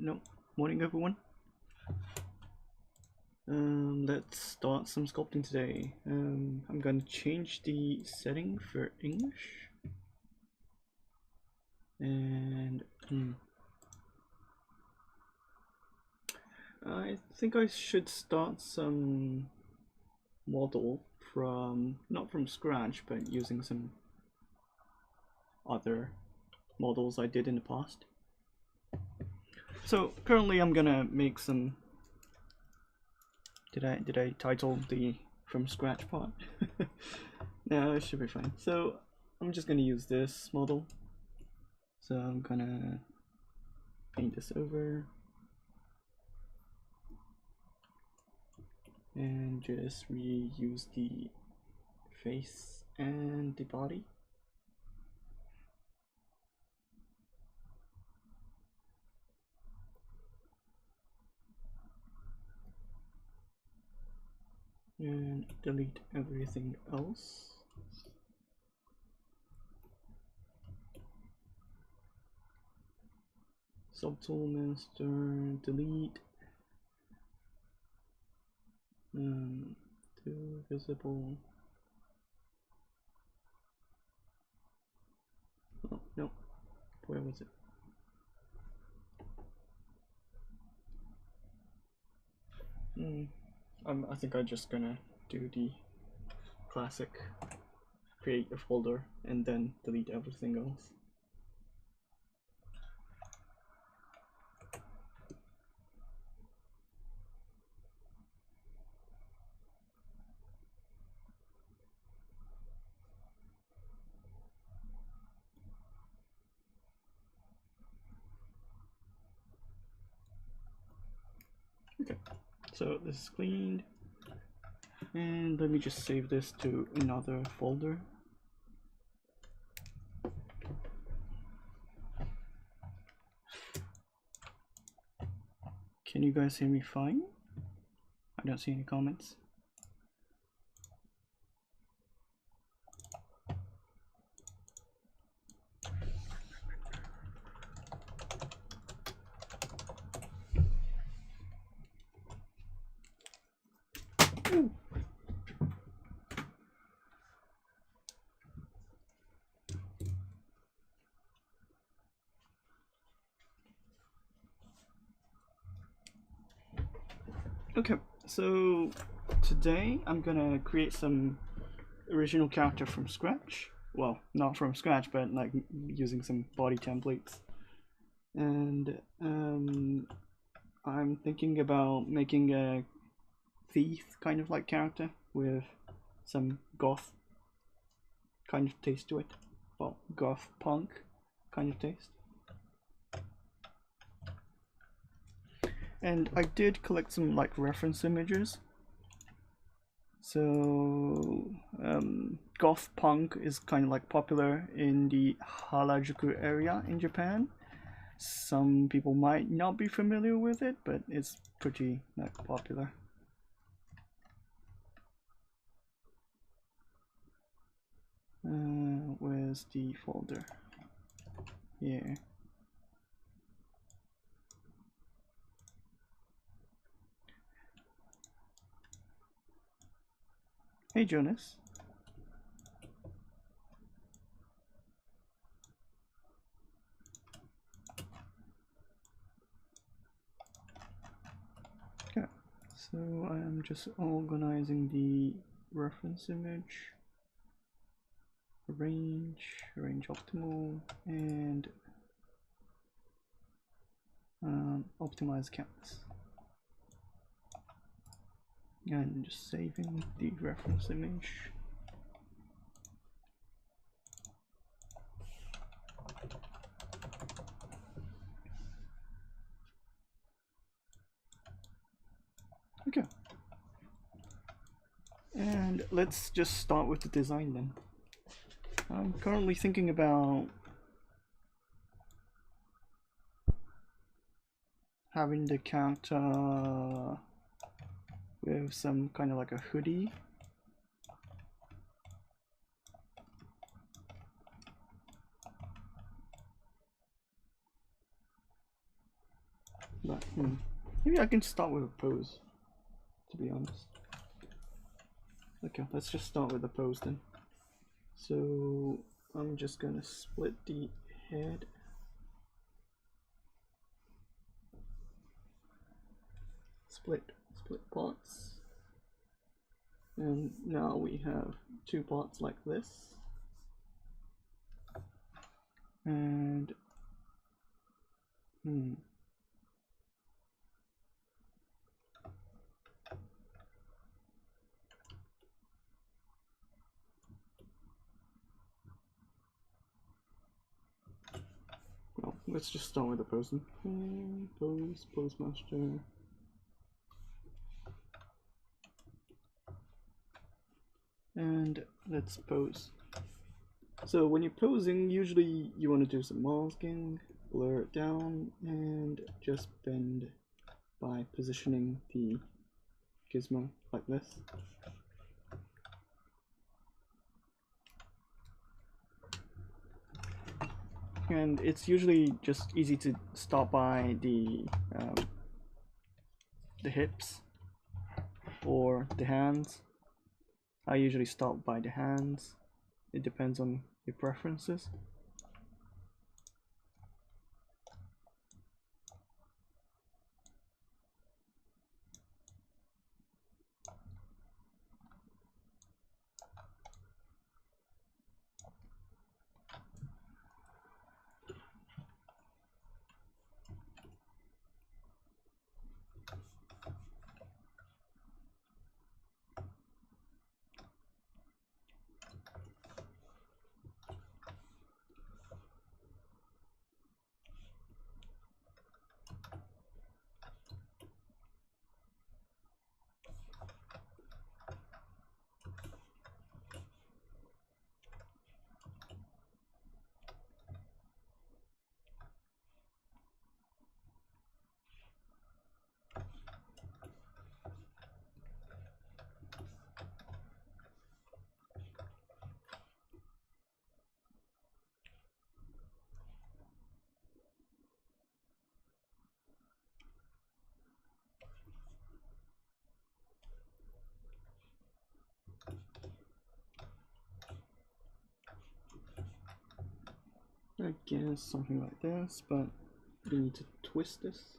No, morning everyone. Let's start some sculpting today. I'm gonna change the setting for English. And I think I should start some model from, not from scratch, but using some other models I did in the past. So currently I'm gonna make some. Did I title the from scratch part? No, it should be fine. So I'm just gonna use this model. So I'm gonna paint this over and just reuse the face and the body. And delete everything else. Subtool master, delete. To visible. Oh no, where was it? I think I'm just gonna do the classic create a folder and then delete everything else. Okay, so this is cleaned. And let me just save this to another folder. Can you guys hear me fine? I don't see any comments. Ooh. Okay, so today I'm gonna create some original character from scratch. Well, not from scratch, but like using some body templates. And I'm thinking about making a thief kind of like character with some goth kind of taste to it. Well, goth punk kind of taste. And I did collect some like reference images. So goth punk is kind of like popular in the Harajuku area in Japan. Some people might not be familiar with it, but it's pretty like popular. Where's the folder? Here. Hey Jonas. Okay, so I'm just organizing the reference image, arrange optimal, and optimize canvas. And just saving the reference image. Okay. And let's just start with the design then. I'm currently thinking about having the character with some kind of like a hoodie. But maybe I can start with a pose, to be honest. Okay, let's just start with the pose then. So I'm just gonna split the head. Split parts. And now we have two parts like this. And well, let's just start with the posing. Pose master. And let's pose. So when you're posing, usually you want to do some masking, blur it down, and just bend by positioning the gizmo like this. And it's usually just easy to start by the hips or the hands. I usually start by the hands. It depends on your preferences. I guess something like this, but you need to twist this.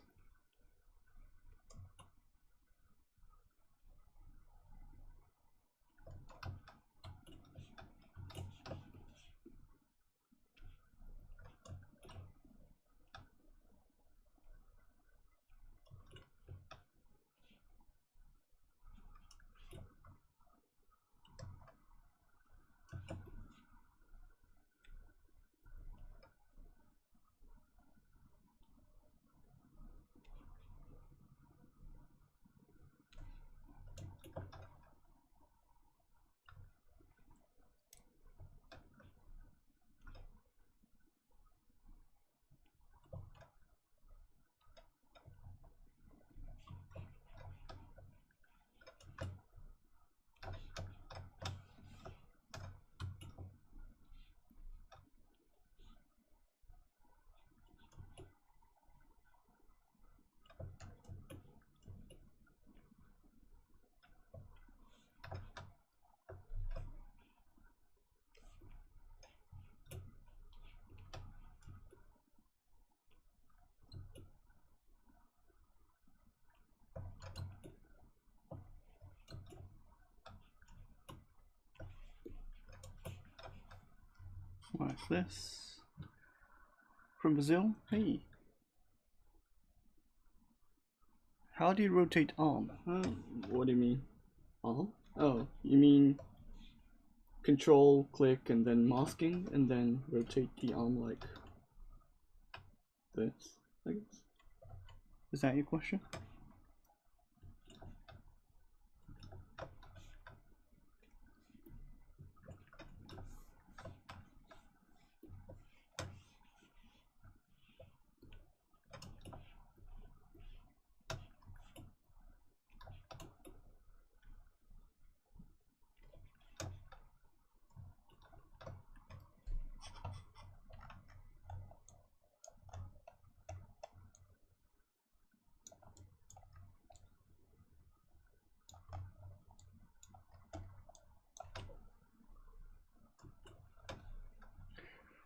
Like this. From Brazil? Hey. How do you rotate arm? What do you mean? Arm? Oh, you mean control, click, and then masking, and then rotate the arm like this, I guess. Is that your question?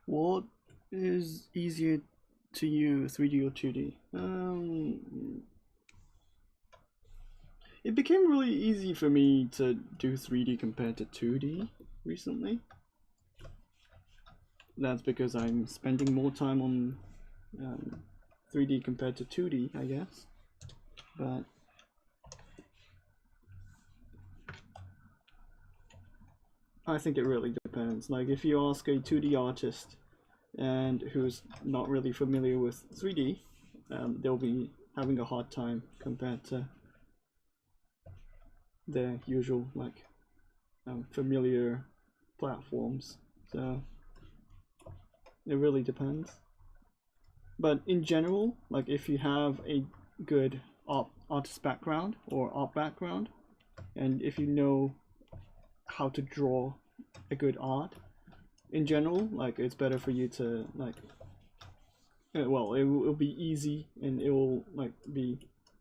What is easier to you, 3D or 2D? It became really easy for me to do 3D compared to 2D recently. That's because I'm spending more time on 3D compared to 2D, I guess. But I think it really depends. Like if you ask a 2D artist and who's not really familiar with 3D, they'll be having a hard time compared to their usual like familiar platforms. So it really depends. But in general, like if you have a good artist background or art background, and if you know how to draw a good art in general, like it's better for you to like well, it'll be easy and it will like be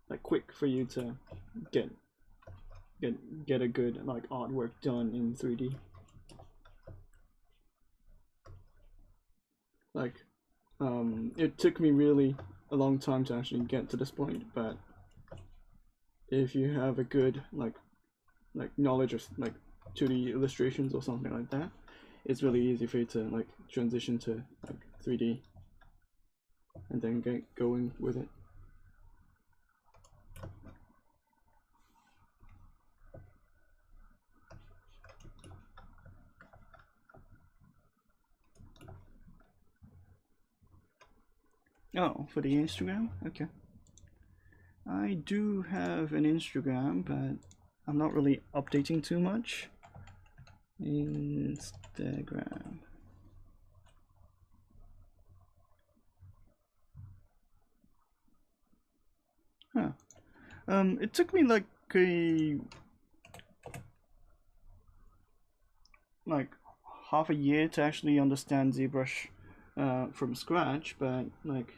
like quick for you to get a good like artwork done in 3D. Like it took me really a long time to actually get to this point, but if you have a good like knowledge of like 2D illustrations or something like that, it's really easy for you to like transition to like 3D and then get going with it. Oh, for the Instagram? Okay. I do have an Instagram, but I'm not really updating too much. Instagram. Huh. It took me like half a year to actually understand ZBrush from scratch, but like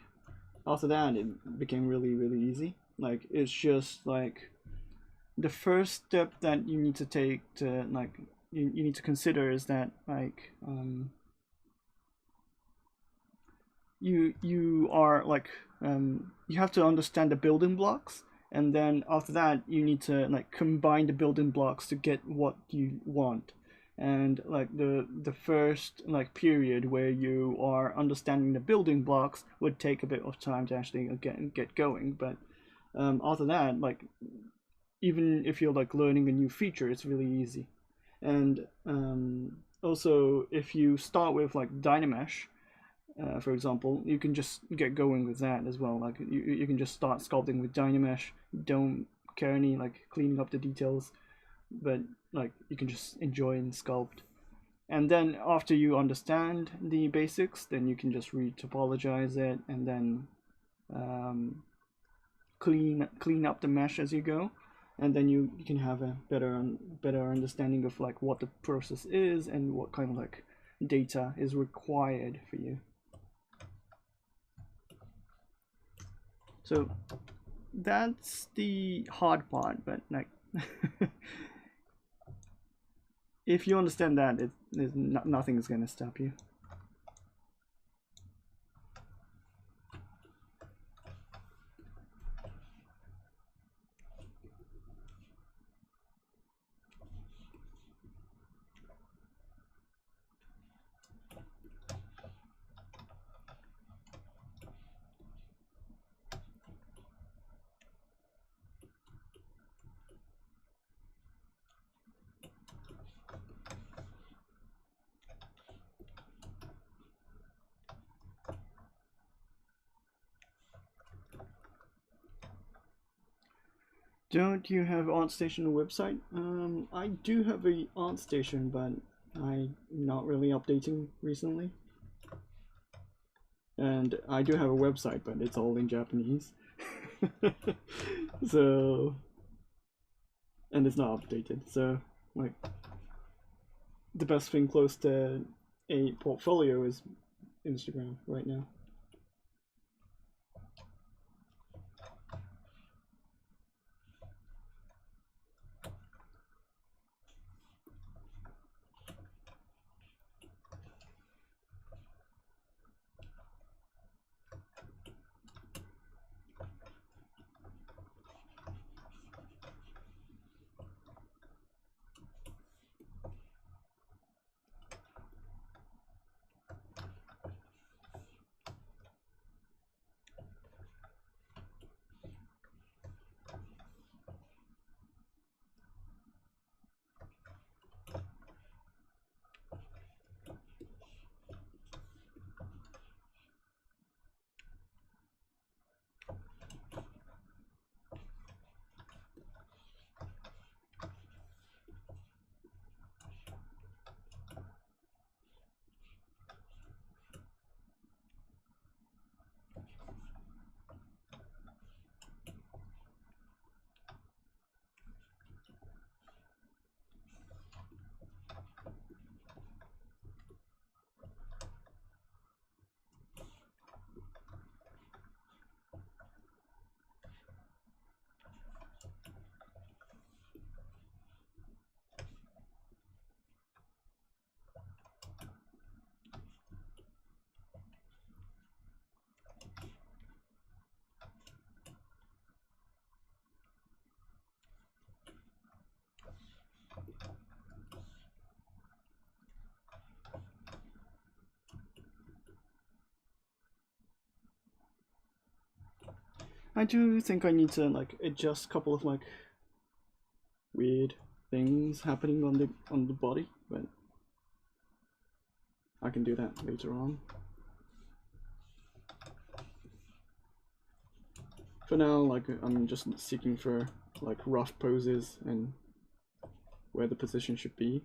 after that it became really easy. Like it's just like the first step that you need to take to like you need to consider is that like you are like you have to understand the building blocks, and then after that you need to like combine the building blocks to get what you want. And like the first like period where you are understanding the building blocks would take a bit of time to actually get going, but after that, like even if you're like learning a new feature, it's really easy. And also if you start with like Dynamesh, for example, you can just get going with that as well. Like you can just start sculpting with Dynamesh. Don't care any like cleaning up the details, but like you can just enjoy and sculpt. And then after you understand the basics, then you can just re-topologize it and then clean up the mesh as you go, and then you can have a better understanding of like what the process is and what kind of like data is required for you. So that's the hard part, but like if you understand that, nothing is going to stop you. Don't you have ArtStation website? I do have a ArtStation, but I'm not really updating recently. And I do have a website, but it's all in Japanese. So, and it's not updated. So, like, the best thing close to a portfolio is Instagram right now. I do think I need to like adjust a couple of like weird things happening on the body, but I can do that later on. For now, like I'm just seeking for like rough poses and where the position should be.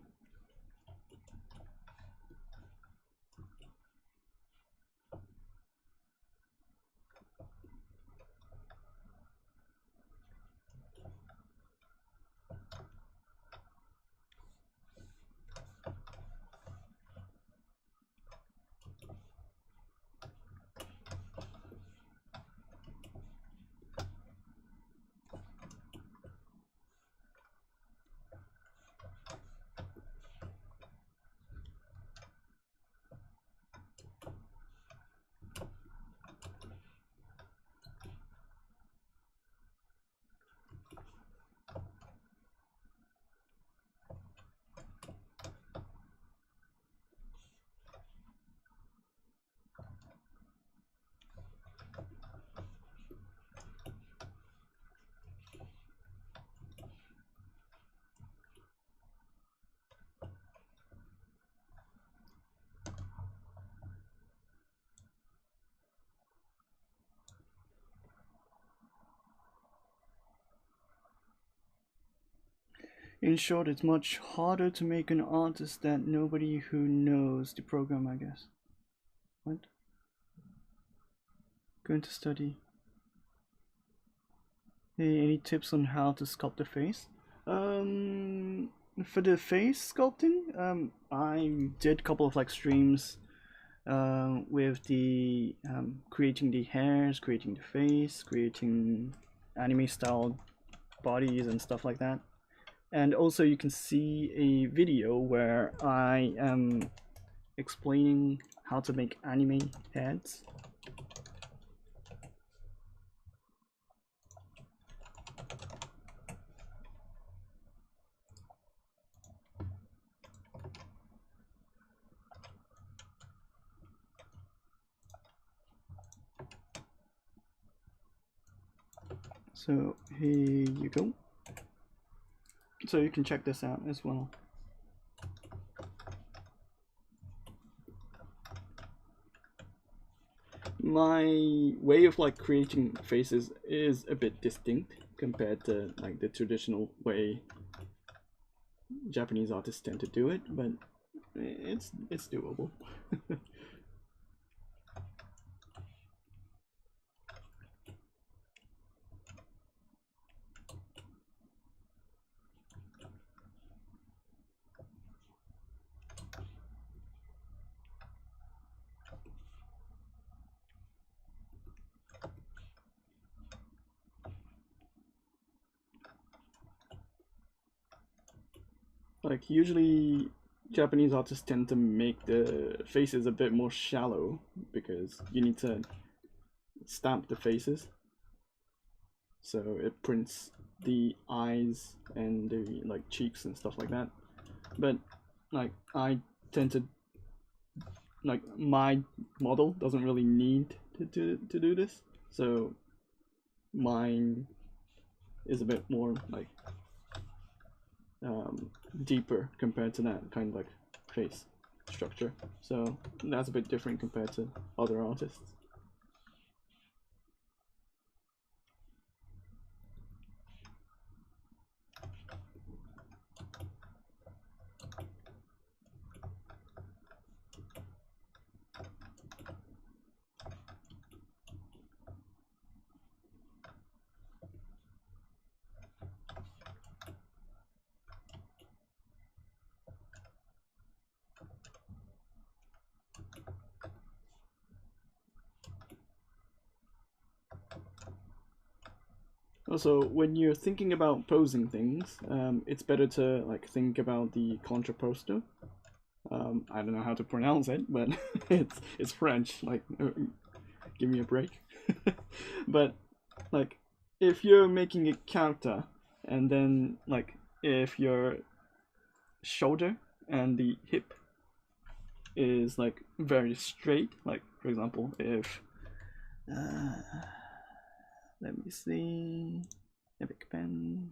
In short, it's much harder to make an artist than nobody who knows the program, I guess. What? Going to study. Hey, any tips on how to sculpt the face? For the face sculpting, I did a couple of like streams with the creating the hairs, creating the face, creating anime style bodies and stuff like that. And also you can see a video where I am explaining how to make anime heads. So here you go. So you can check this out as well. My way of like creating faces is a bit distinct compared to like the traditional way Japanese artists tend to do it, but it's doable. Like usually Japanese artists tend to make the faces a bit more shallow because you need to stamp the faces, so it prints the eyes and the like cheeks and stuff like that. But like I tend to like my model doesn't really need to do this, so mine is a bit more like deeper compared to that kind of like face structure, so that's a bit different compared to other artists. Also, when you're thinking about posing things, it's better to like think about the contrapposto. I don't know how to pronounce it, but it's French. Like, give me a break. But like, if you're making a character, and then like if your shoulder and the hip is like very straight, like for example, if let me see. Epic pen.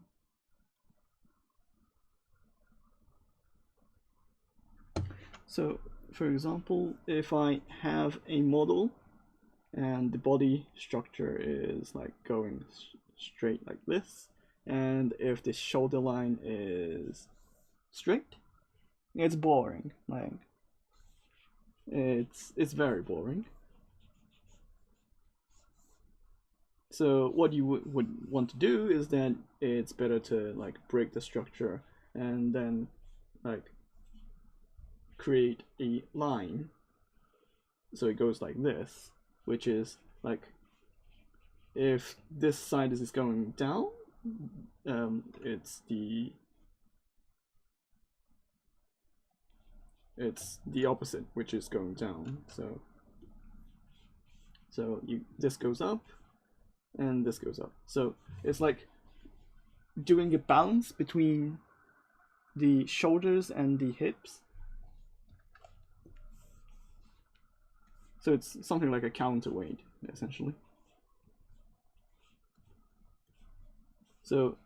So, for example, if I have a model and the body structure is like going straight like this, and if the shoulder line is straight, it's boring. Like it's very boring. So what you would want to do is that it's better to like break the structure and then like create a line so it goes like this, which is like if this side is going down, it's the opposite, which is going down. So this goes up and this goes up. So it's like doing a balance between the shoulders and the hips. So it's something like a counterweight, essentially. So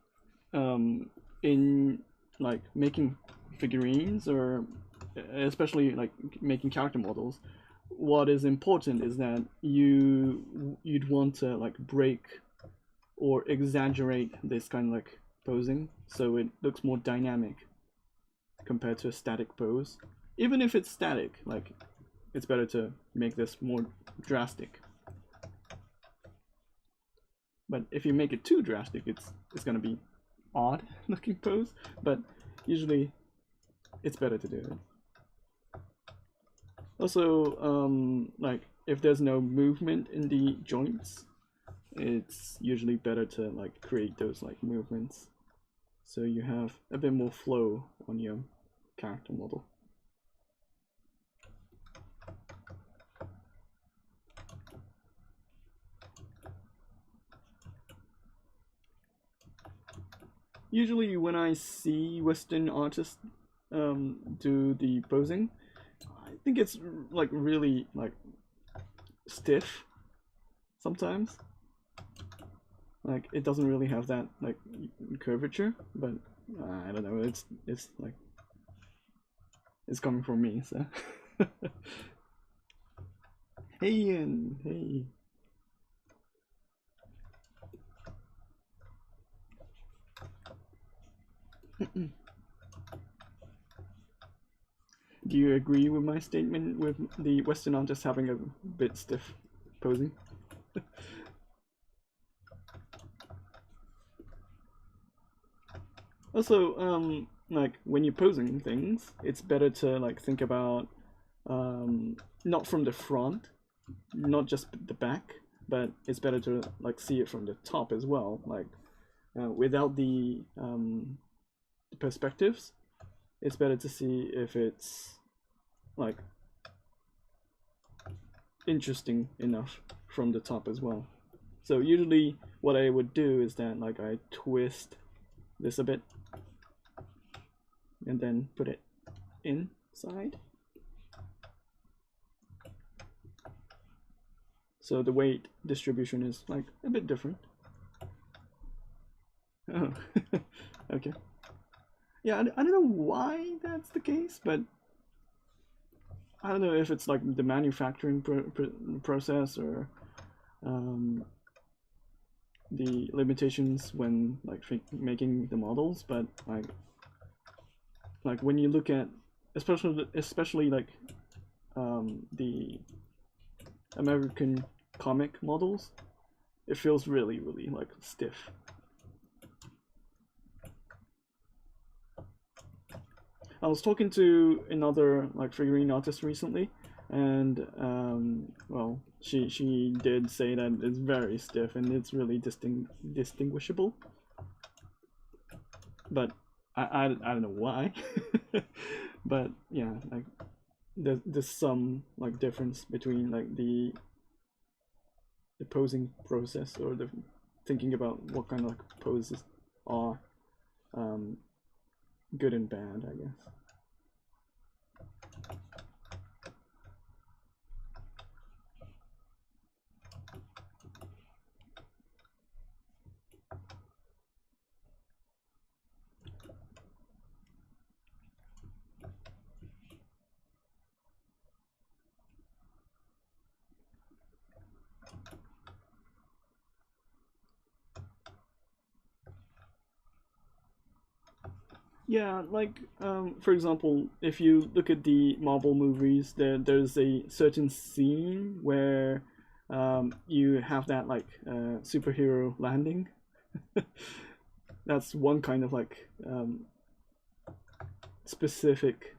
in like making figurines, or especially like making character models, what is important is that you'd want to like break or exaggerate this kind of like posing so it looks more dynamic compared to a static pose. Even if it's static, like it's better to make this more drastic. But if you make it too drastic, it's gonna be odd looking pose, but usually it's better to do it. Also, like if there's no movement in the joints, it's usually better to like create those like movements so you have a bit more flow on your character model. Usually when I see Western artists do the posing, I think it's like really like stiff sometimes. Like it doesn't really have that like curvature, but I don't know, it's like it's coming from me, so hey Ian, hey. Do you agree with my statement with the Western artists having a bit stiff posing? Also, like when you're posing things, it's better to like think about not from the front, not just the back, but it's better to like see it from the top as well. Like without the perspectives, it's better to see if it's like interesting enough from the top as well. So usually what I would do is that like I twist this a bit and then put it inside. So the weight distribution is like a bit different. Oh, okay. Yeah, I don't know why that's the case, but I don't know if it's like the manufacturing process or the limitations when like making the models, but like when you look at especially like the American comic models, it feels really like stiff. I was talking to another like figurine artist recently, and well, she did say that it's very stiff and it's really distinguishable. But I don't know why. But yeah, like there's some like difference between like the posing process or the thinking about what kind of like poses are good and bad, I guess. Yeah, like for example, if you look at the Marvel movies, there's a certain scene where you have that like superhero landing. That's one kind of like specific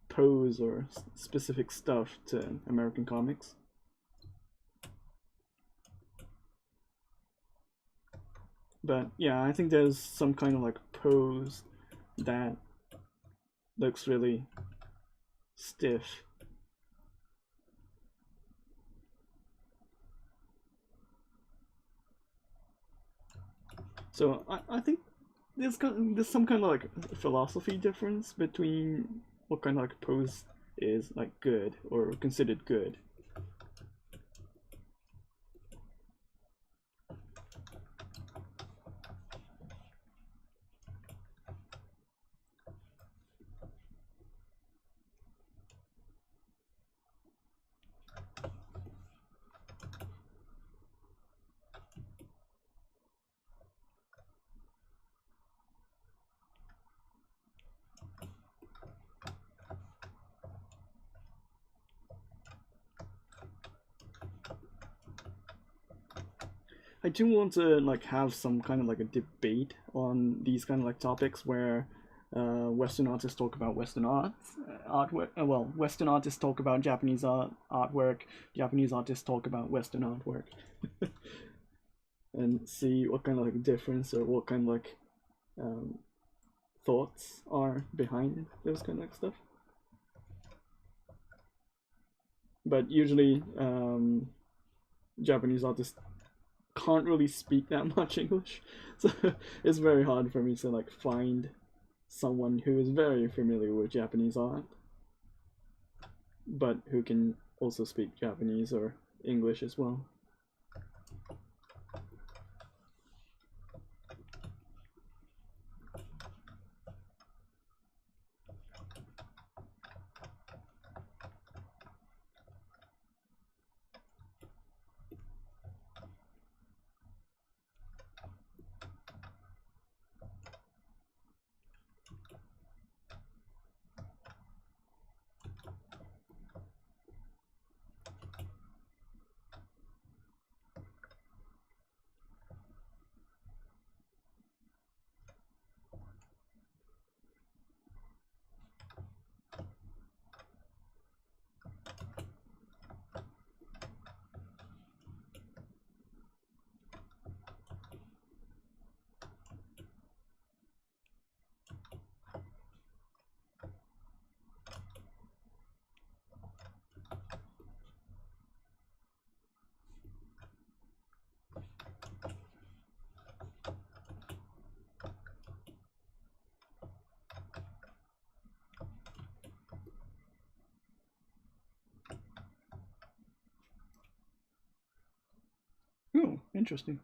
pose or specific stuff to American comics. But yeah, I think there's some kind of like pose that looks really stiff. So I think there's some kind of like philosophy difference between what kind of like pose is like good or considered good. I do want to like have some kind of like a debate on these kind of like topics where Western artists talk about Western artwork. Well, Western artists talk about Japanese artwork. Japanese artists talk about Western artwork, and see what kind of like difference or what kind of like thoughts are behind those kind of like stuff. But usually, Japanese artists can't really speak that much English, so it's very hard for me to like find someone who is very familiar with Japanese art, but who can also speak Japanese or English as well. Oh, interesting.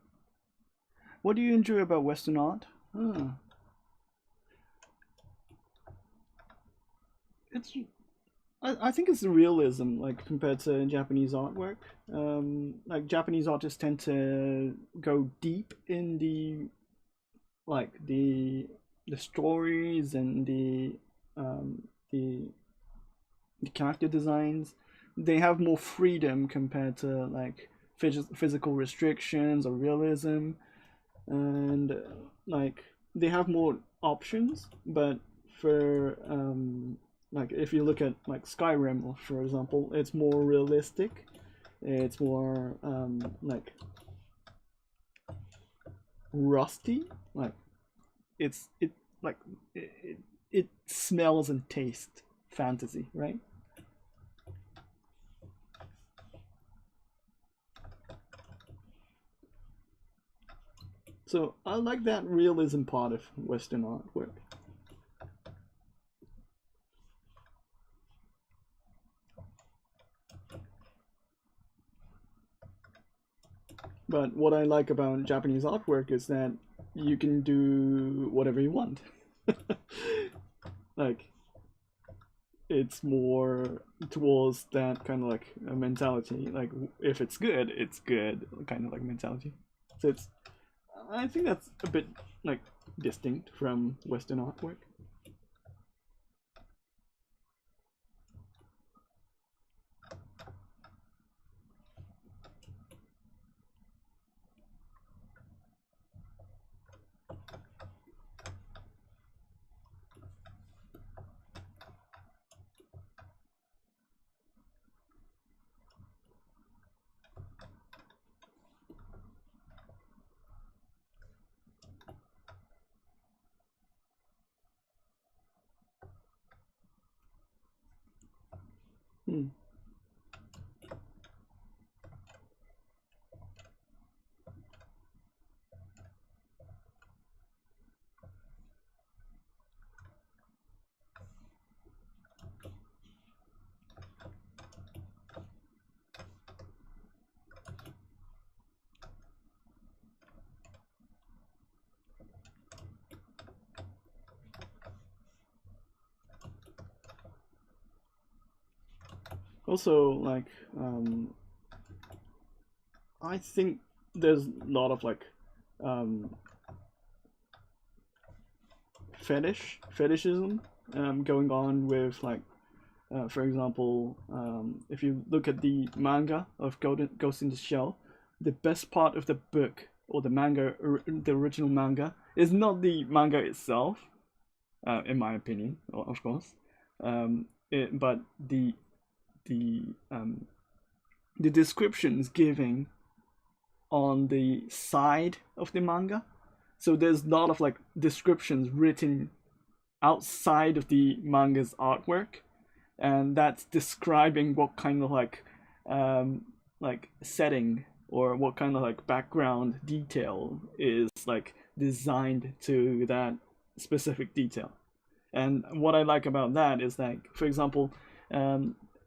What do you enjoy about Western art? Ah, it's I think it's the realism, like compared to Japanese artwork. Like Japanese artists tend to go deep in like the stories and um, the the character designs. They have more freedom compared to like physical restrictions or realism, and like they have more options. But for like if you look at like Skyrim, for example, it's more realistic. It's more like rusty. Like it like it smells and tastes fantasy, right? So I like that realism part of Western artwork. But what I like about Japanese artwork is that you can do whatever you want. Like it's more towards that kind of like a mentality. Like if it's good kind of like mentality. So it's I think that's a bit like distinct from Western artwork. Also, like, I think there's a lot of like fetishism going on with like, for example, if you look at the manga of Ghost in the Shell, the best part of the book or the manga, the original manga, is not the manga itself, in my opinion, of course, but the descriptions giving on the side of the manga. So there's a lot of like descriptions written outside of the manga's artwork, and that's describing what kind of like setting or what kind of like background detail is like designed to that specific detail. And what I like about that is like, for example,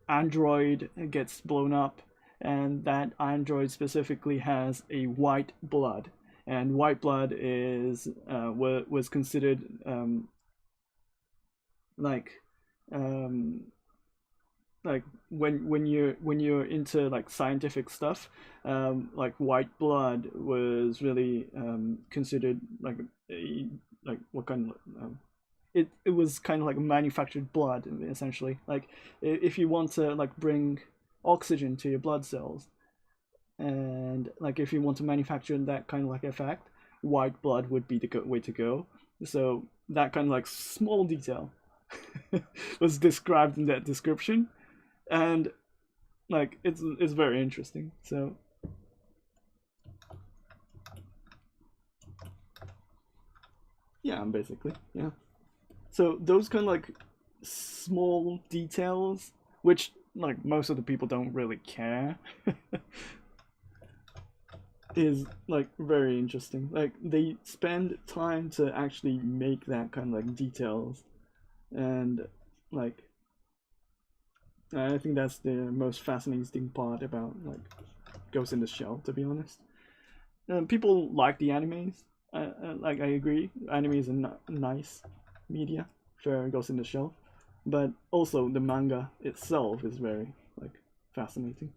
android gets blown up, and that android specifically has a white blood, and white blood is was considered like when you're into like scientific stuff, like white blood was really considered like like what kind of it was kind of like manufactured blood, essentially. Like if you want to like bring oxygen to your blood cells, and like if you want to manufacture that kind of like effect, white blood would be the way to go. So that kind of like small detail was described in that description, and like it's very interesting. So yeah, basically, yeah. So those kind of like small details, which like most of the people don't really care, is like very interesting. Like they spend time to actually make that kind of like details, and like I think that's the most fascinating part about like Ghost in the Shell, to be honest. People like the animes. Like I agree, anime is a nice media for Ghost in the Shell, but also the manga itself is very like fascinating.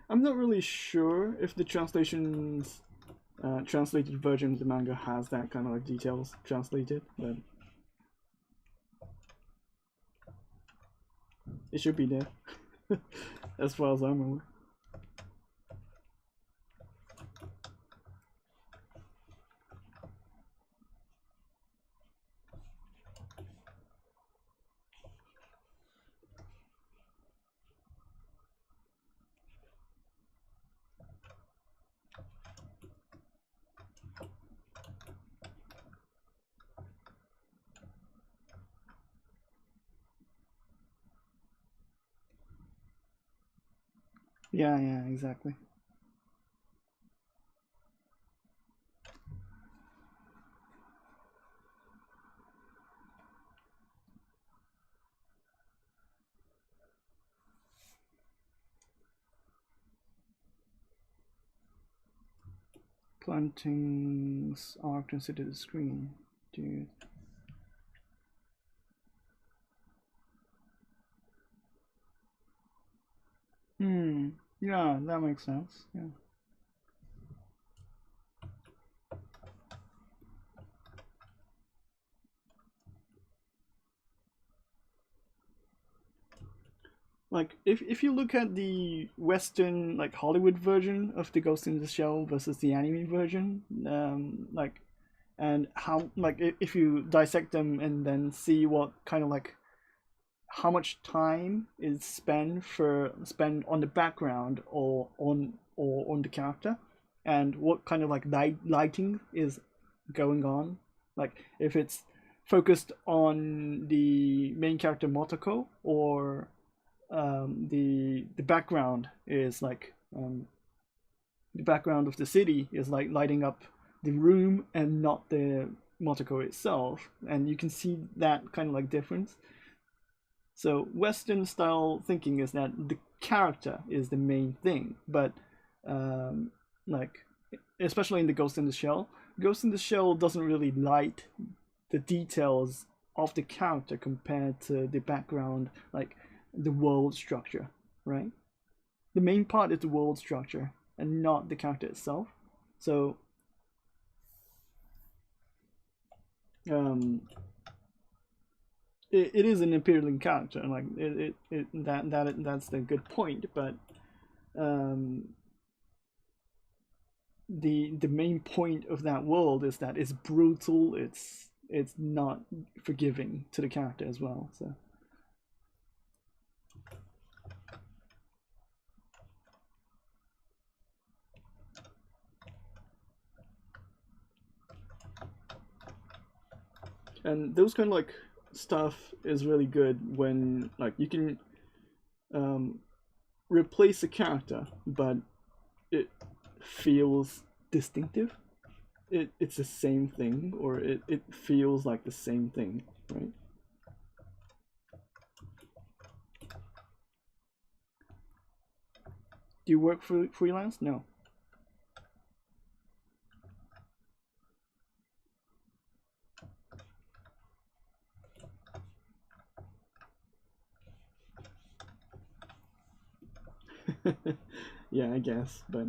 I'm not really sure if the translated version of the manga has that kind of like details translated, but it should be there, as far as I'm aware. Yeah, yeah, exactly. Plantings are considered a screen, dude. Yeah, that makes sense. Yeah. Like if you look at the Western like Hollywood version of the Ghost in the Shell versus the anime version, like and how like if you dissect them and then see what kind of like how much time is spent on the background or on the character, and what kind of like lighting is going on, like if it's focused on the main character Motoko, or the background is like the background of the city is like lighting up the room and not the Motoko itself, and you can see that kind of like difference. So Western style thinking is that the character is the main thing, but like especially in the Ghost in the Shell, Ghost in the Shell doesn't really light the details of the character compared to the background, like the world structure, right? The main part is the world structure and not the character itself. So it is an appealing character, like that's the good point, but the main point of that world is that it's brutal, it's not forgiving to the character as well. So and those kind of like stuff is really good when like you can replace a character but it feels distinctive. It's the same thing, or it feels like the same thing, right? Do you work for freelance? No. Yeah, I guess, but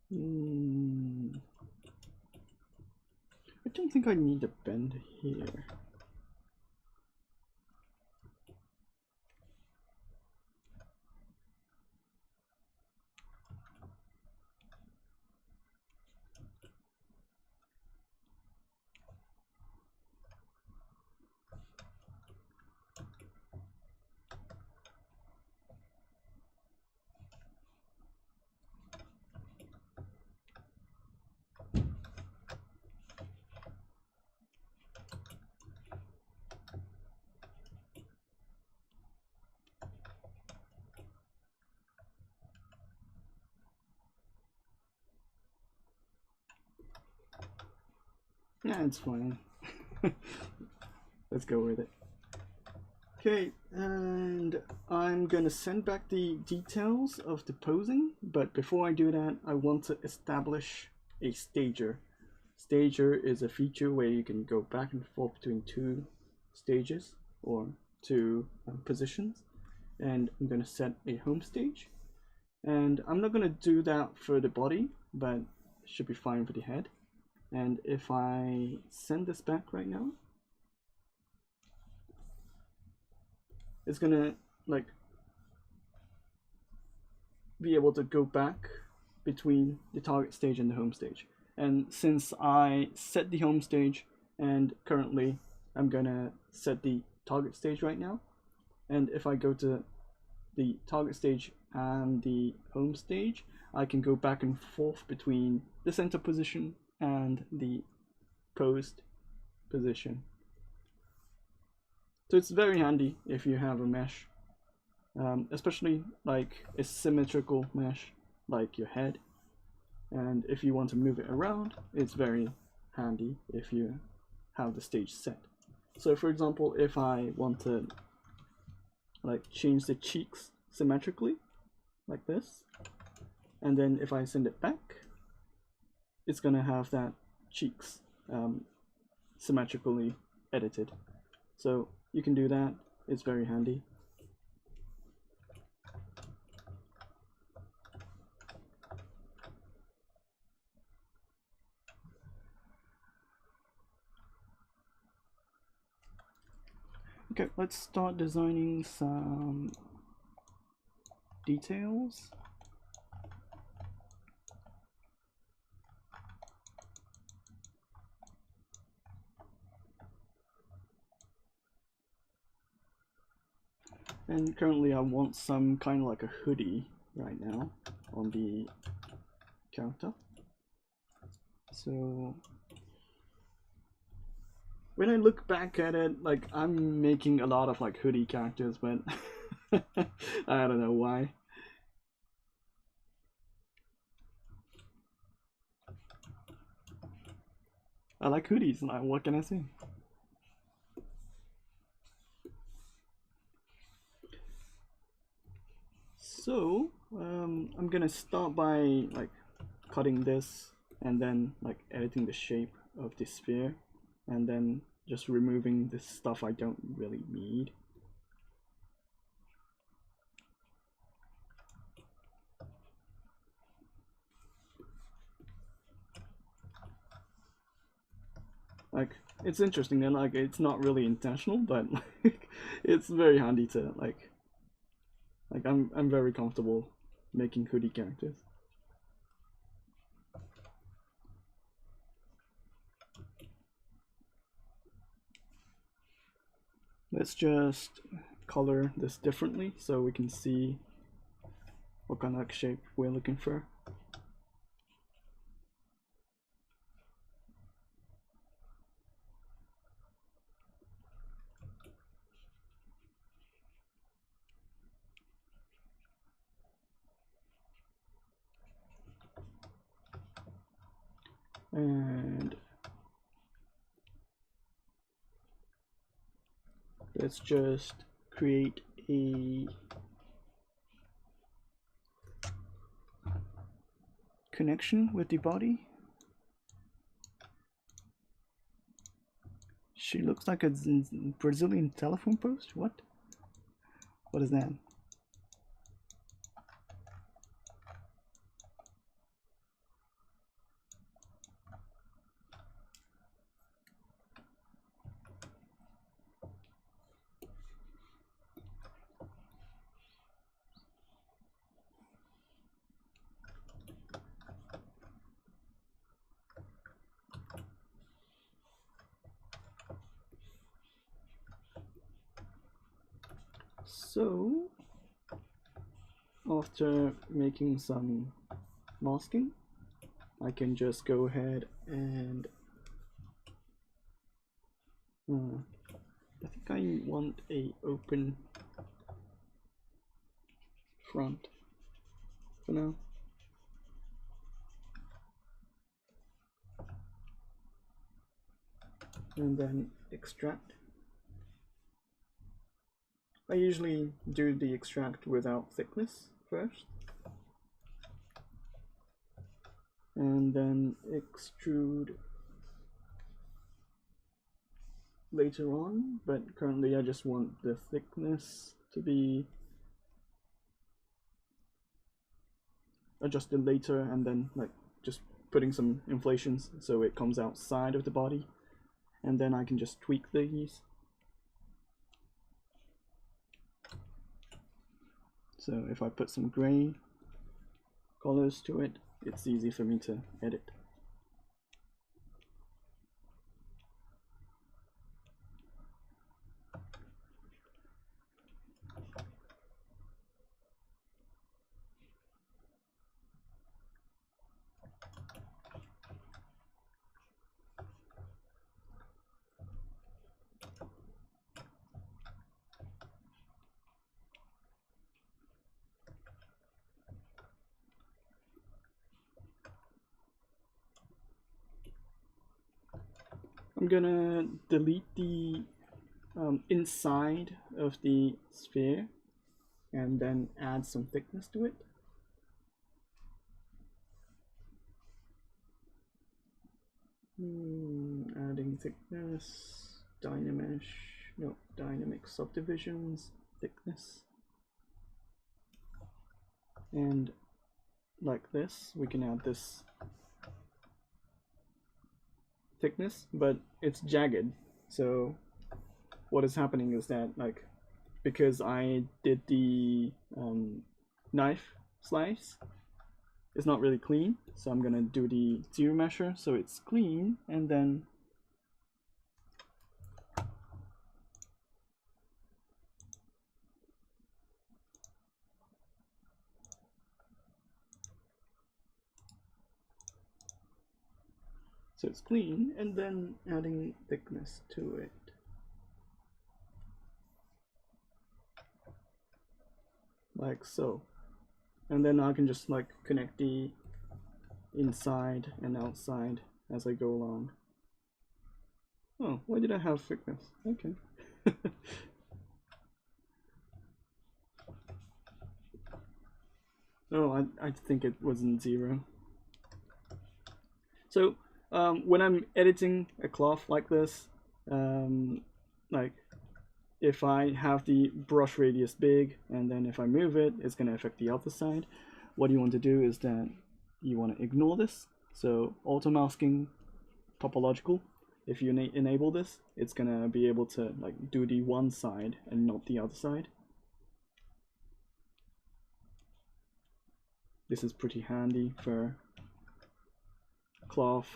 I don't think I need a bend here. Yeah, it's fine. Let's go with it. Okay, and I'm gonna send back the details of the posing, but before I do that, I want to establish a stager. Stager is a feature where you can go back and forth between two stages or two positions, and I'm gonna set a home stage. And I'm not gonna do that for the body, but it should be fine for the head. And if I send this back right now, it's gonna like be able to go back between the target stage and the home stage. And since I set the home stage and currently I'm gonna set the target stage right now, and if I go to the target stage and the home stage, I can go back and forth between the center position and the post position. So it's very handy if you have a mesh, especially like a symmetrical mesh like your head. And if you want to move it around, it's very handy if you have the stage set. So for example, if I want to like change the cheeks symmetrically like this, and then if I send it back, it's gonna have that cheeks symmetrically edited. So you can do that, it's very handy. Okay, let's start designing some details. And currently I want some kind of like a hoodie right now on the character. So when I look back at it, like I'm making a lot of like hoodie characters, but I don't know why. I like hoodies, like what can I say? So I'm gonna start by like cutting this and then like editing the shape of the sphere and then just removing the stuff I don't really need. Like it's interesting and like it's not really intentional, but like, it's very handy to like I'm very comfortable making hoodie characters. Let's just color this differently so we can see what kind of shape we're looking for. And let's just create a connection with the body. She looks like a Brazilian telephone post? What? What is that? So, after making some masking, I can just go ahead and I think I want a open front for now. And then extract. I usually do the extract without thickness first. And then extrude later on, but currently I just want the thickness to be adjusted later and then like just putting some inflations so it comes outside of the body, and then I can just tweak these. So if I put some gray colors to it, it's easy for me to edit. I'm gonna delete the inside of the sphere and then add some thickness to it. Adding thickness, dynamic subdivisions, thickness. And like this, we can add this thickness, but it's jagged. So what is happening is that like because I did the knife slice, it's not really clean, so I'm gonna do the zero measure so it's clean, and then so it's clean, and then adding thickness to it. Like so. And then I can just like connect the inside and outside as I go along. Oh, why did I have thickness? Okay. Oh, I think it wasn't 0. So when I'm editing a cloth like this, like if I have the brush radius big and then if I move it, it's going to affect the other side. What you want to do is that you want to ignore this. So auto masking topological, if you enable this, it's going to be able to like do the one side and not the other side. This is pretty handy for cloth.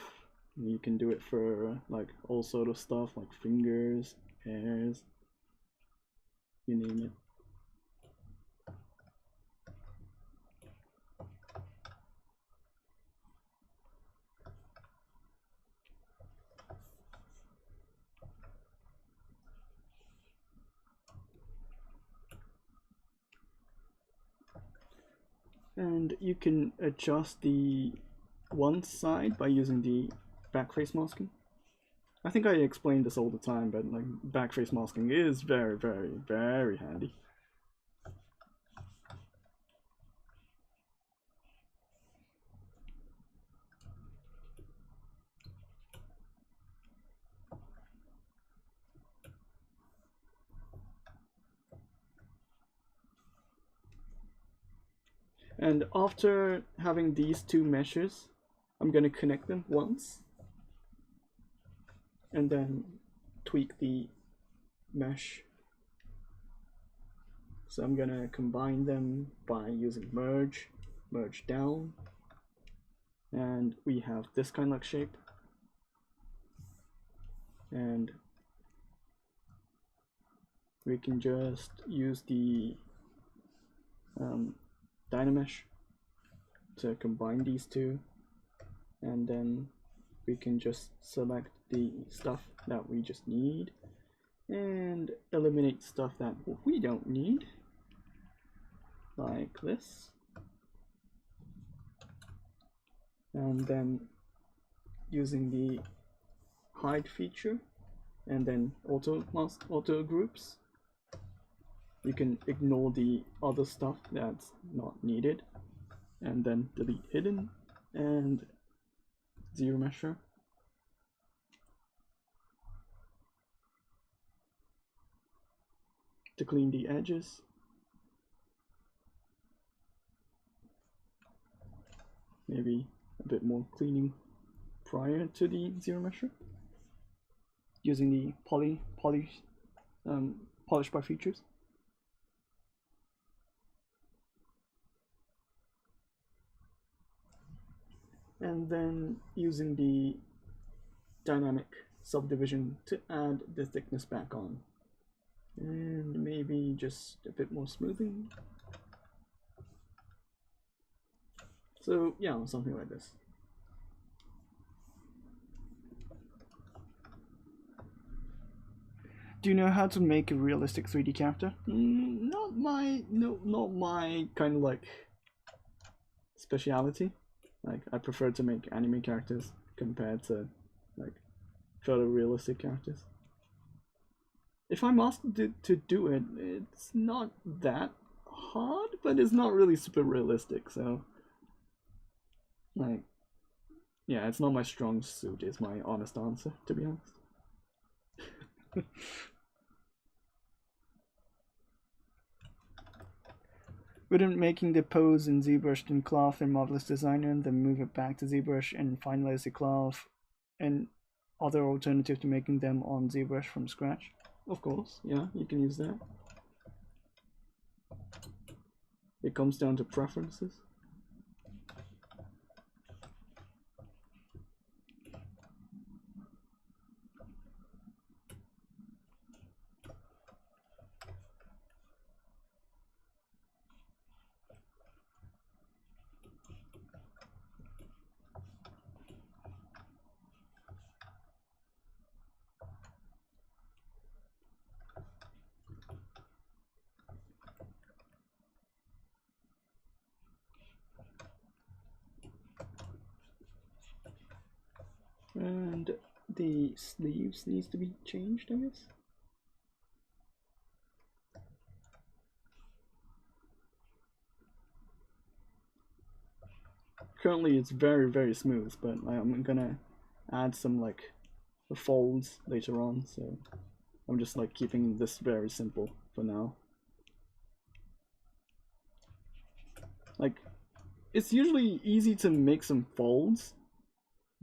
You can do it for like all sort of stuff like fingers, hairs, you name it. And you can adjust the one side by using the backface masking. I think I explain this all the time, but like backface masking is very, very, very handy. And after having these two meshes, I'm going to connect them once and then tweak the mesh. So I'm going to combine them by using merge down, and we have this kind of shape. And we can just use the Dynamesh to combine these two, and then we can just select the stuff that we just need and eliminate stuff that we don't need, like this. And then using the hide feature and then auto groups, you can ignore the other stuff that's not needed, and then delete hidden and ZBrush to clean the edges. Maybe a bit more cleaning prior to the ZBrush using the polish bar features. And then using the dynamic subdivision to add the thickness back on. And maybe just a bit more smoothing. So yeah, something like this. Do you know how to make a realistic 3D character? Not my kind of like speciality. Like I prefer to make anime characters compared to like photorealistic characters. If I'm asked to do it, it's not that hard, but it's not really super realistic, so like yeah, it's not my strong suit is my honest answer, to be honest. Wouldn't making the pose in ZBrush and cloth in Marvelous Designer, then move it back to ZBrush and finalize the cloth, and other alternative to making them on ZBrush from scratch? Of course, yeah, you can use that. It comes down to preferences. And the sleeves needs to be changed, I guess. Currently it's very smooth, but I'm gonna add some like folds later on, so I'm just like keeping this very simple for now. Like, it's usually easy to make some folds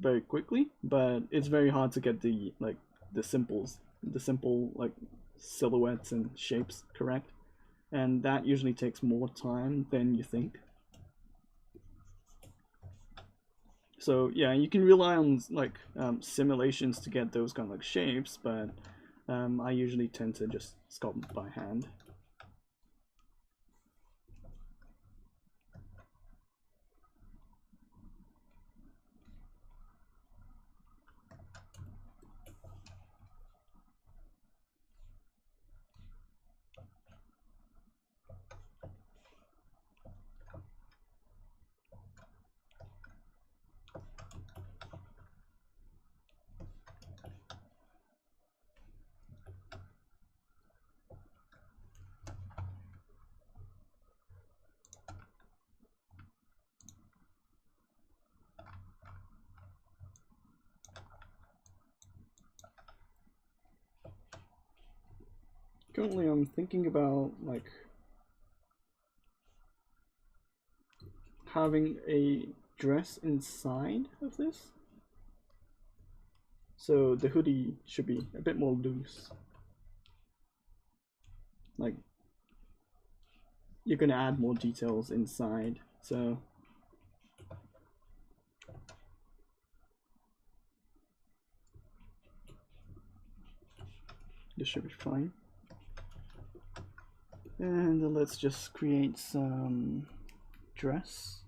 very quickly, but it's very hard to get the simple like silhouettes and shapes correct, and that usually takes more time than you think. So yeah, you can rely on like simulations to get those kind of like shapes, but I usually tend to just sculpt by hand. Currently I'm thinking about like having a dress inside of this. So the hoodie should be a bit more loose. Like, you're gonna add more details inside, so this should be fine. And let's just create some dress.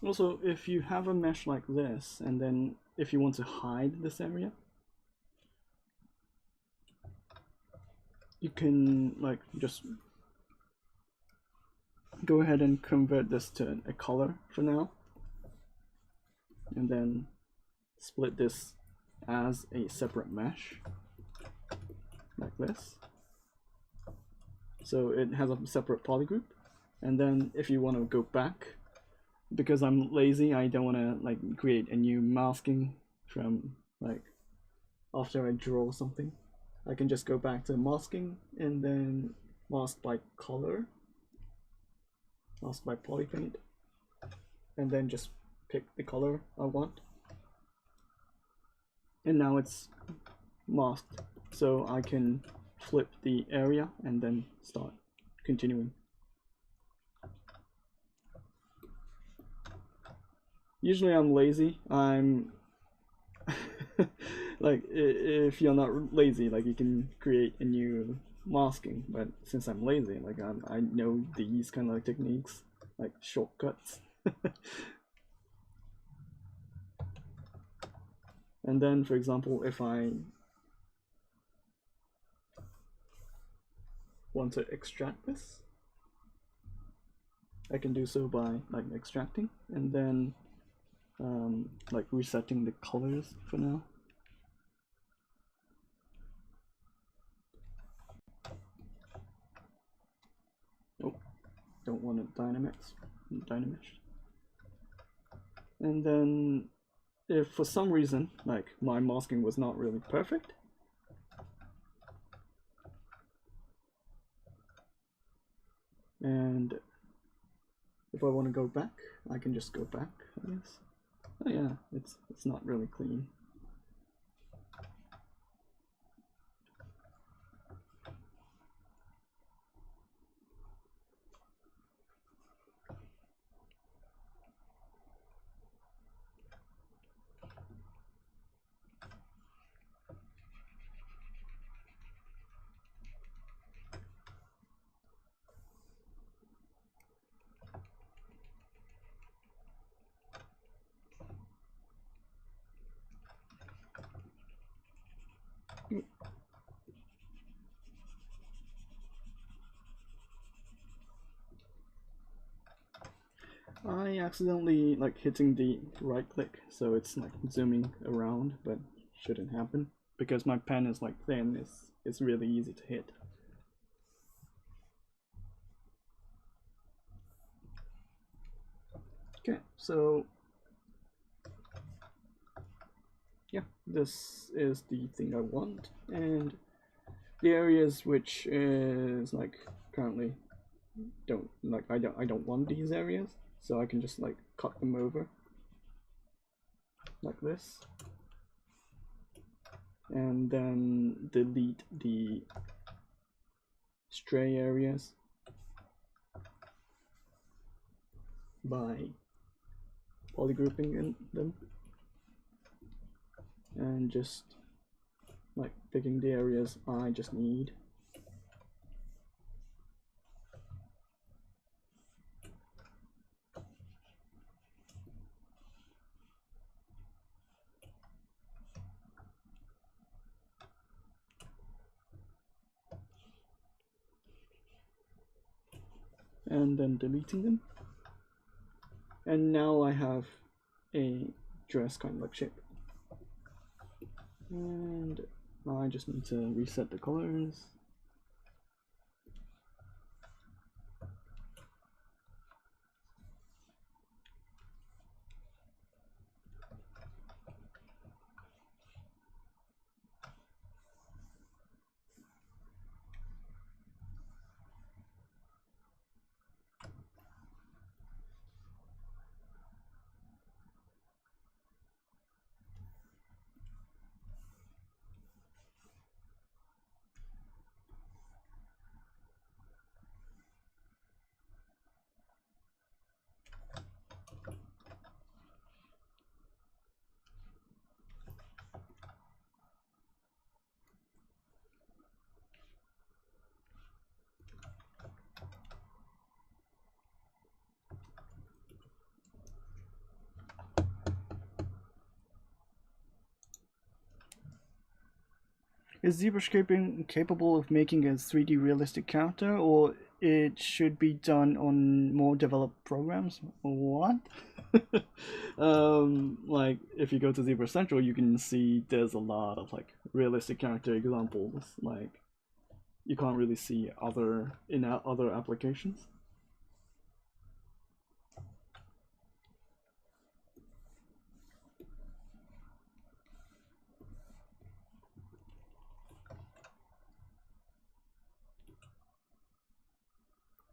Also, if you have a mesh like this, and then if you want to hide this area, you can like just go ahead and convert this to a color for now, and then split this as a separate mesh like this, so it has a separate polygroup. And then if you want to go back, because I'm lazy, I don't want to like create a new masking from like after I draw something, I can just go back to masking and then mask by color, mask by polypaint, and then just pick the color I want. And now it's masked, so I can flip the area and then start continuing. Usually I'm lazy. I'm like, if you're not lazy, like you can create a new masking, but since I'm lazy, like I know these kind of like techniques, like shortcuts. And then, for example, if I want to extract this, I can do so by like extracting and then like resetting the colors for now. Oh, don't want it dynameshed. And then if for some reason like my masking was not really perfect, and if I want to go back, I can just go back, I guess. Oh yeah, it's not really clean. I accidentally like hitting the right click, so it's like zooming around, but shouldn't happen because my pen is like thin. It's really easy to hit. Okay, so yeah, this is the thing I want, and the areas which is like currently I don't want these areas, so I can just like cut them over like this, and then delete the stray areas by polygrouping in them and just like picking the areas I just need. And then deleting them. And now I have a dress kind of like shape. And I just need to reset the colors. Is ZBrush capable of making a 3D realistic character, or it should be done on more developed programs? What? Like if you go to ZBrush Central, you can see there's a lot of like realistic character examples. Like you can't really see other applications.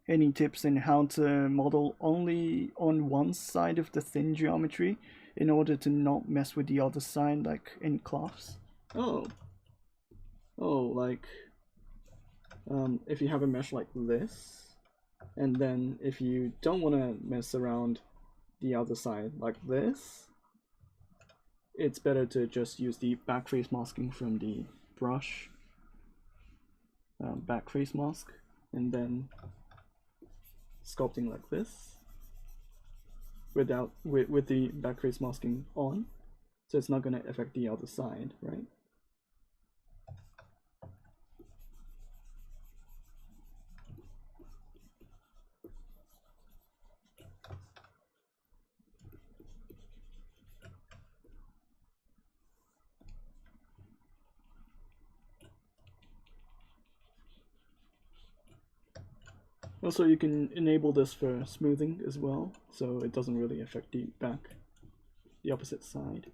Any tips in how to model only on one side of the thin geometry in order to not mess with the other side, like in class? Oh, like if you have a mesh like this, and then if you don't want to mess around the other side like this, it's better to just use the backface masking from the brush backface mask, and then sculpting like this with the backface masking on, so it's not going to affect the other side, right? Also, you can enable this for smoothing as well, so it doesn't really affect the back, the opposite side.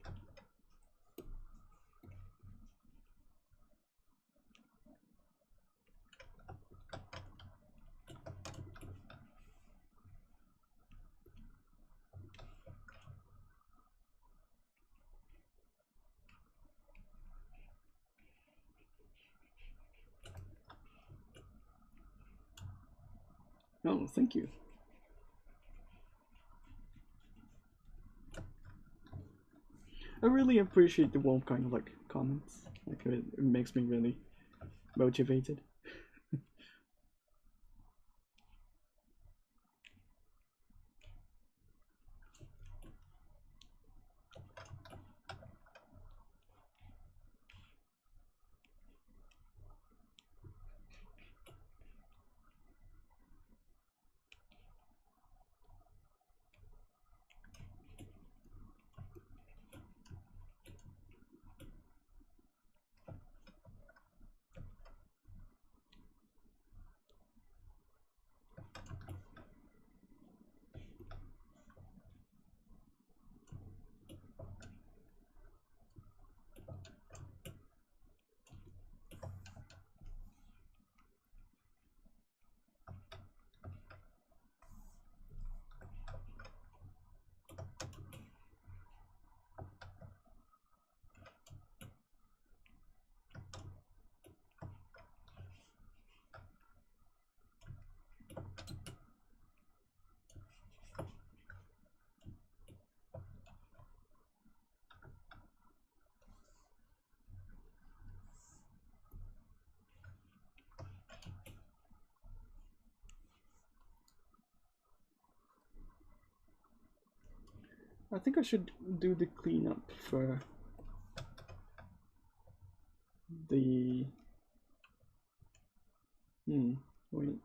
Oh, thank you. I really appreciate the warm kind of like comments. Like it makes me really motivated. I think I should do the cleanup for the... wait.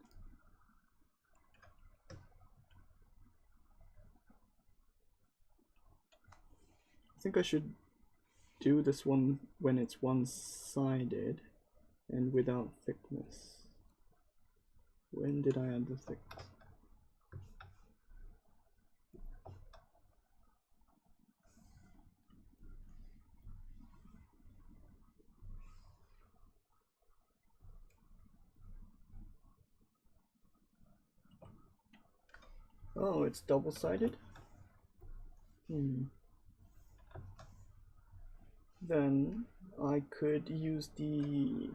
I think I should do this one when it's one-sided and without thickness. When did I add the thickness? Oh, it's double-sided? Then I could use the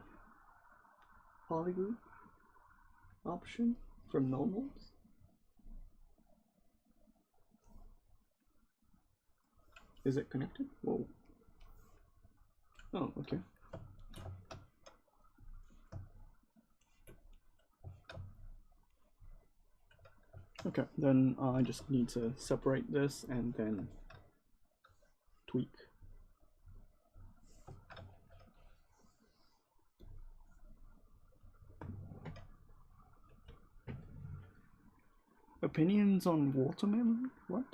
polygroup option for normals. Is it connected? Whoa. Oh, okay. Okay, then I just need to separate this and then tweak. Opinions on watermelon? What?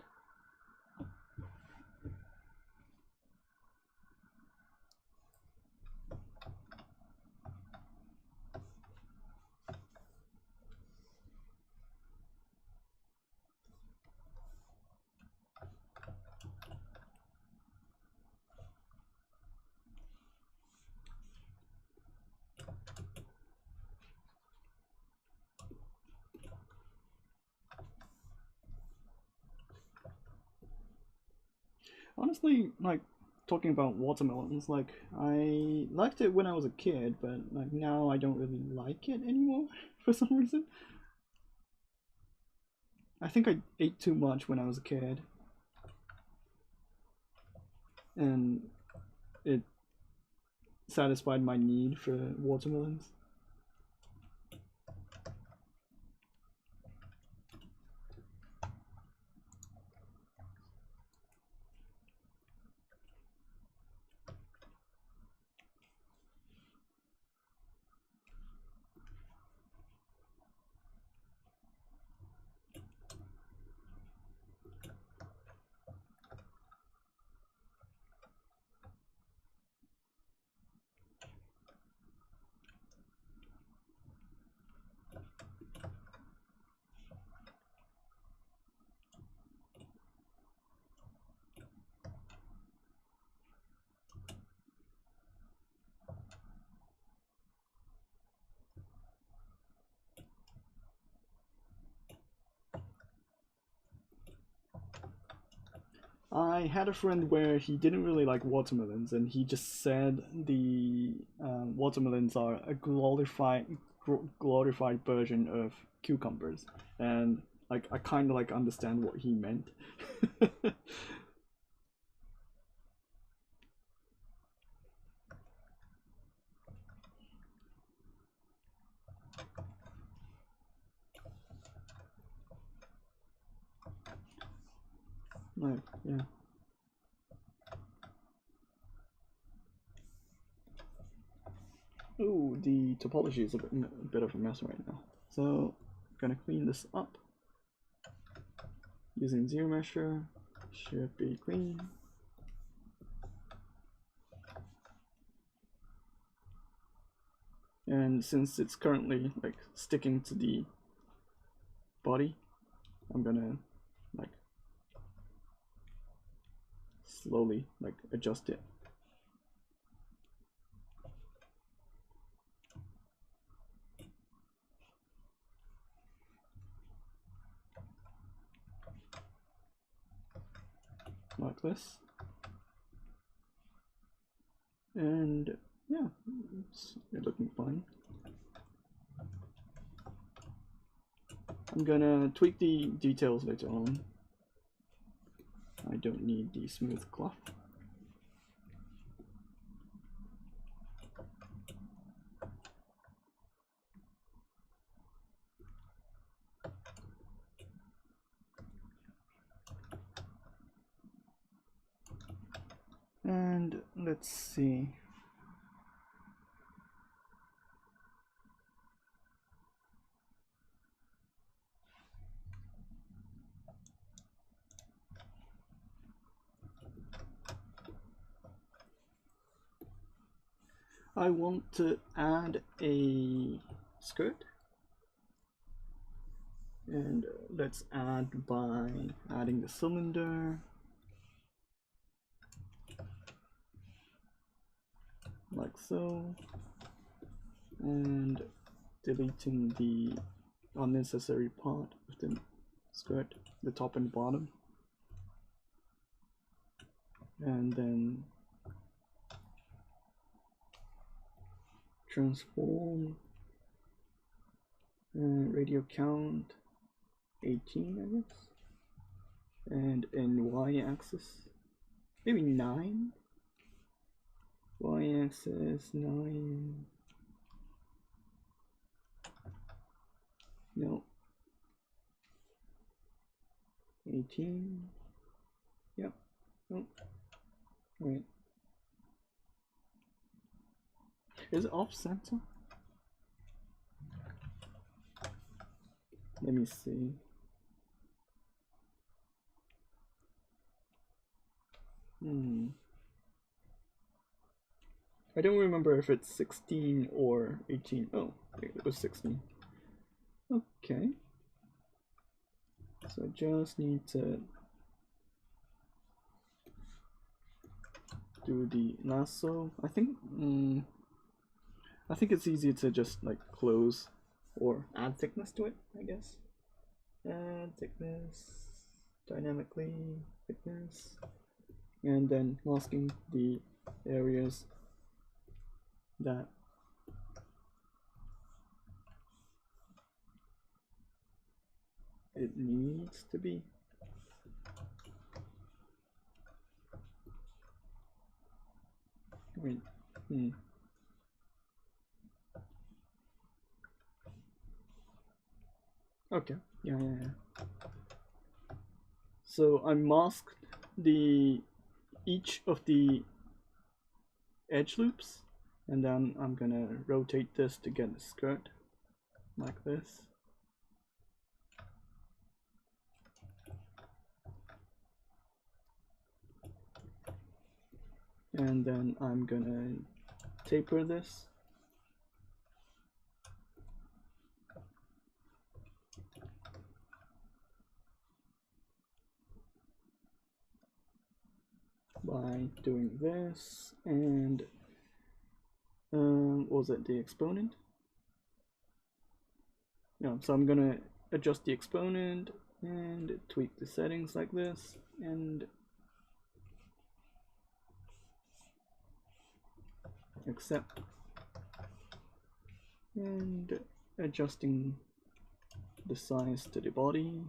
Honestly, like, talking about watermelons, like, I liked it when I was a kid, but like now I don't really like it anymore for some reason. I think I ate too much when I was a kid, and it satisfied my need for watermelons. I had a friend where he didn't really like watermelons, and he just said the watermelons are a glorified version of cucumbers, and like I kind of like understand what he meant. Like, yeah. Ooh, the topology is a bit of a mess right now. So I'm gonna clean this up using ZBrush. Should be clean. And since it's currently like sticking to the body, I'm gonna like slowly like adjust it. Like this. And yeah, it's looking fine. I'm gonna tweak the details later on. I don't need the smooth cloth. And let's see. I want to add a skirt, and let's add by adding the cylinder, like so, and deleting the unnecessary part of the skirt, the top and bottom, and then transform radio count 18, I guess, and in y-axis maybe 9, y-axis 9, no, 18, yep, nope, wait, is it off center? Let me see. I don't remember if it's 16 or 18. Oh, it was 16. Okay. So I just need to do the lasso. I think it's easier to just like close or add thickness to it, I guess. Add thickness, dynamically thickness, and then masking the areas that it needs to be. Wait, Okay, yeah. So I masked each of the edge loops, and then I'm gonna rotate this to get a skirt like this. And then I'm gonna taper this. By doing this, and what was it, the exponent? Yeah, so I'm gonna adjust the exponent and tweak the settings like this, and accept, and adjusting the size to the body.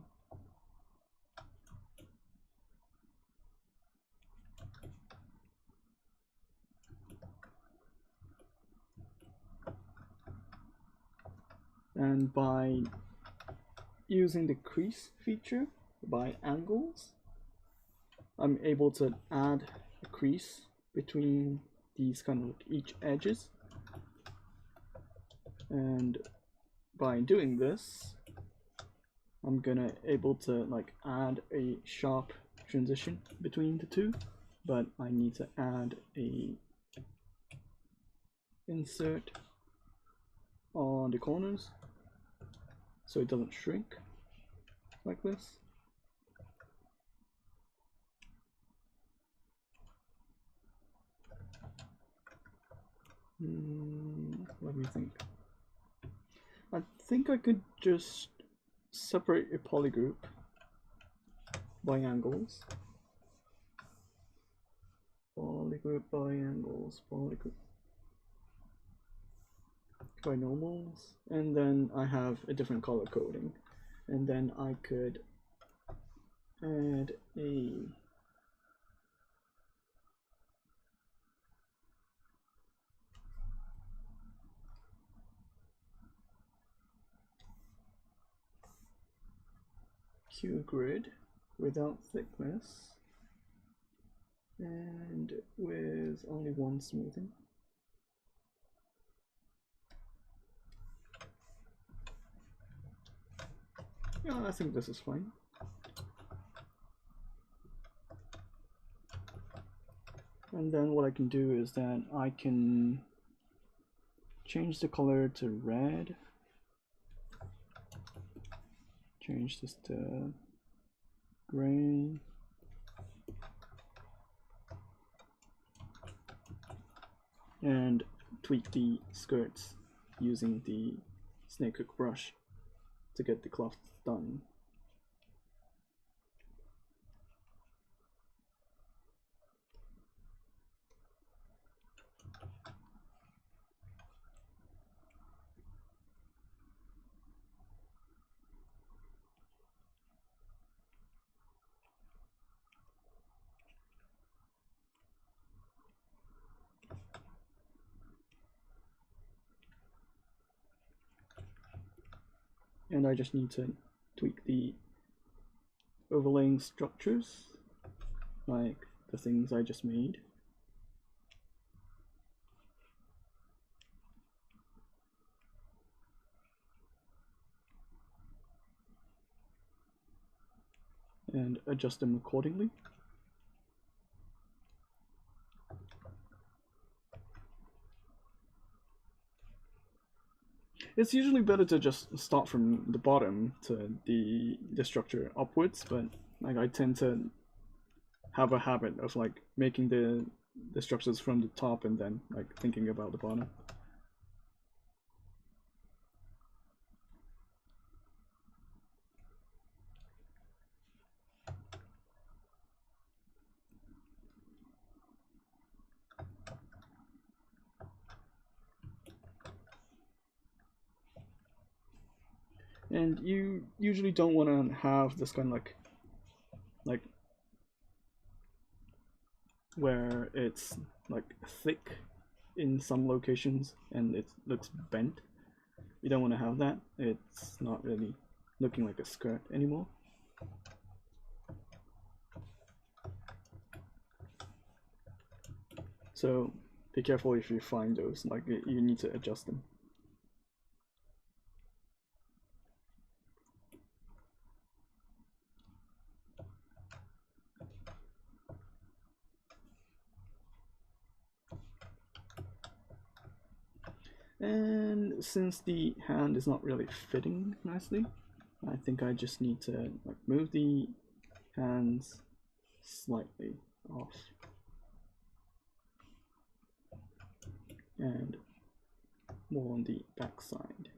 And by using the crease feature by angles, I'm able to add a crease between these kind of like each edges. And by doing this, I'm gonna able to like add a sharp transition between the two, but I need to add a insert on the corners so it doesn't shrink like this. Let me think. I think I could just separate a polygroup by angles. Polygroup by angles, polygroup by normals, and then I have a different color coding, and then I could add a Q grid without thickness and with only one smoothing. Yeah, I think this is fine. And then what I can do is that I can change the color to red, change this to gray, and tweak the skirts using the snake hook brush to get the cloth done. And I just need to tweak the overlaying structures, like the things I just made. And adjust them accordingly. It's usually better to just start from the bottom to the structure upwards, but like I tend to have a habit of like making the structures from the top and then like thinking about the bottom. And you usually don't want to have this kind of like where it's like thick in some locations and it looks bent. You don't want to have that. It's not really looking like a skirt anymore. So be careful if you find those, like you need to adjust them. And since the hand is not really fitting nicely, I think I just need to like move the hands slightly off and more on the back side.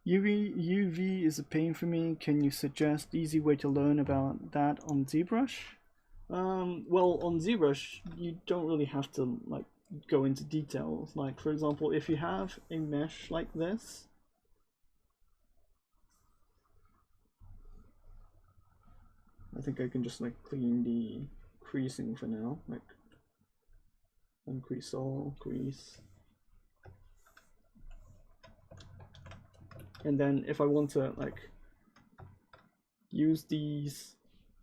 UV is a pain for me. Can you suggest easy way to learn about that on ZBrush? Well, on ZBrush, you don't really have to like go into details. Like, for example, if you have a mesh like this, I think I can just like clean the creasing for now, like uncrease all, crease. And then if I want to like use these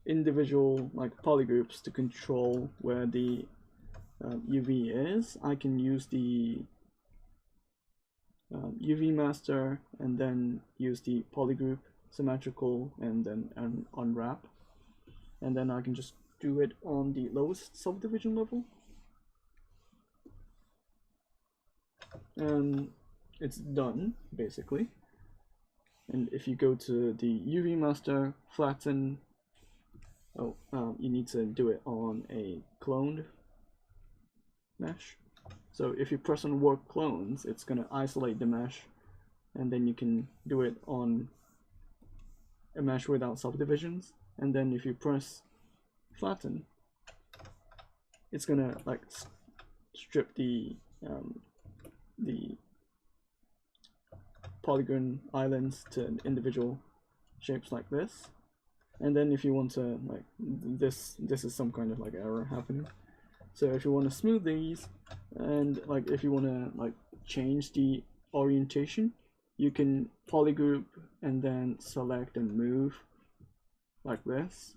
individual like polygroups to control where the UV is, I can use the UV master and then use the polygroup symmetrical and then unwrap, and then I can just do it on the lowest subdivision level, and it's done basically. And if you go to the UV master, flatten, you need to do it on a cloned mesh. So if you press on work clones, it's going to isolate the mesh, and then you can do it on a mesh without subdivisions. And then if you press flatten, it's going to like strip the polygon islands to individual shapes like this. And then if you want to like this is some kind of like error happening. So if you want to smooth these, and like if you want to like change the orientation, you can polygroup and then select and move like this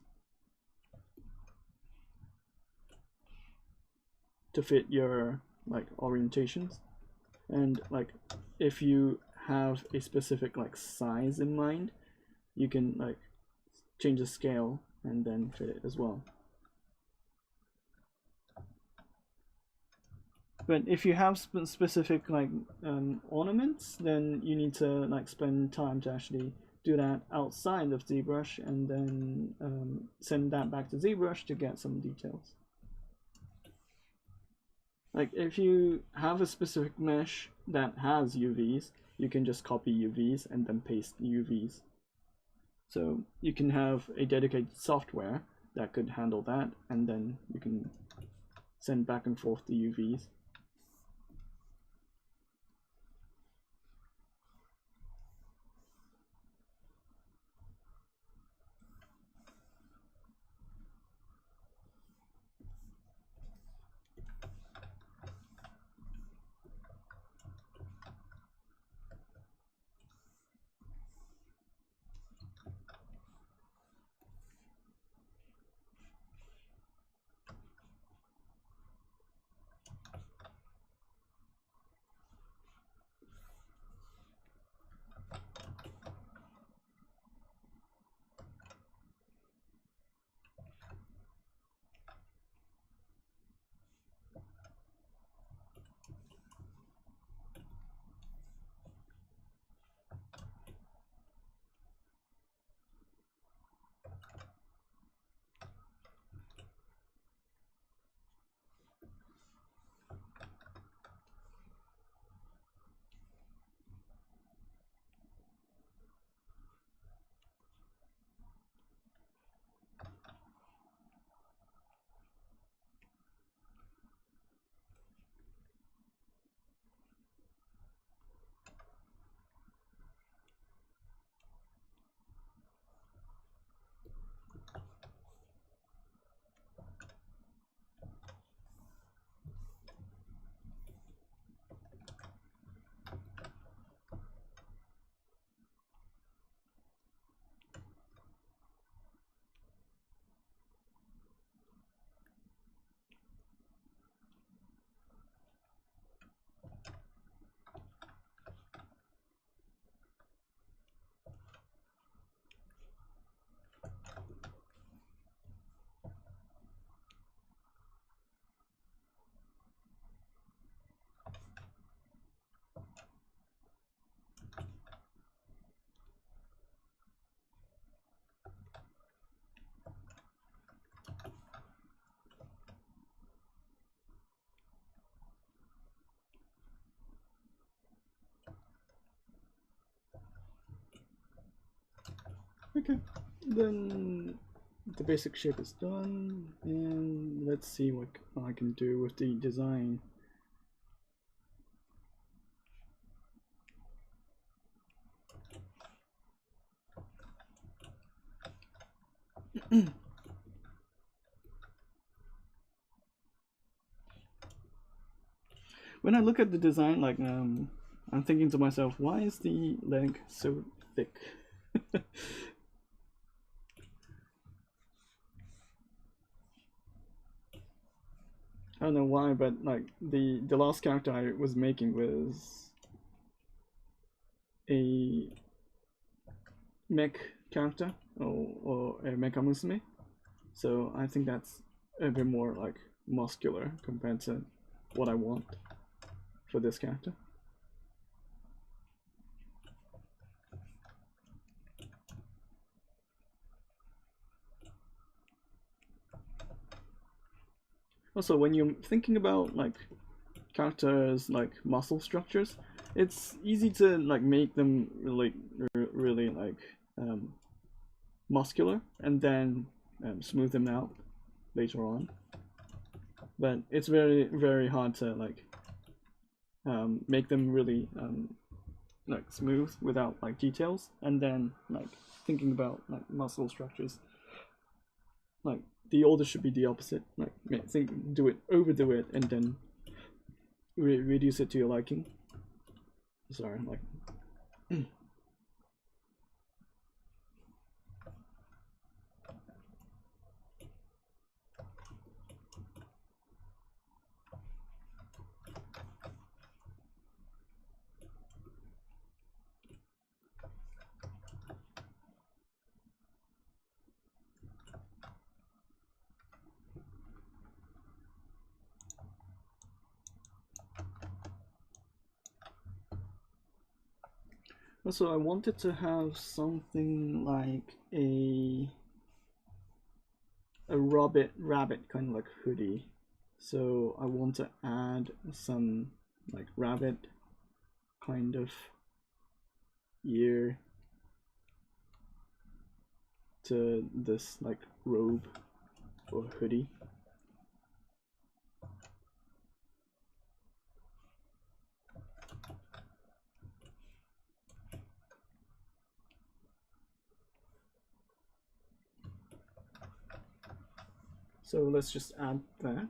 to fit your like orientations. And like if you have a specific like size in mind, you can like change the scale and then fit it as well. But if you have specific like ornaments, then you need to like spend time to actually do that outside of ZBrush, and then send that back to ZBrush to get some details. Like if you have a specific mesh that has UVs, you can just copy UVs and then paste UVs. So you can have a dedicated software that could handle that, and then you can send back and forth the UVs. Okay, then the basic shape is done, and let's see what I can do with the design. When I look at the design, like I'm thinking to myself, why is the leg so thick? I don't know why, but like the last character I was making was a mech character or a mecha musume, so I think that's a bit more like muscular compared to what I want for this character. Also, when you're thinking about like characters like muscle structures, it's easy to like make them really like muscular and then smooth them out later on. But it's very hard to like make them really like smooth without like details, and then like thinking about like muscle structures, like the order should be the opposite. Like overdo it, and then reduce it to your liking. Sorry, like. Also, I wanted to have something like a rabbit kind of like hoodie. So I want to add some like rabbit kind of ear to this like robe or hoodie. So let's just add that.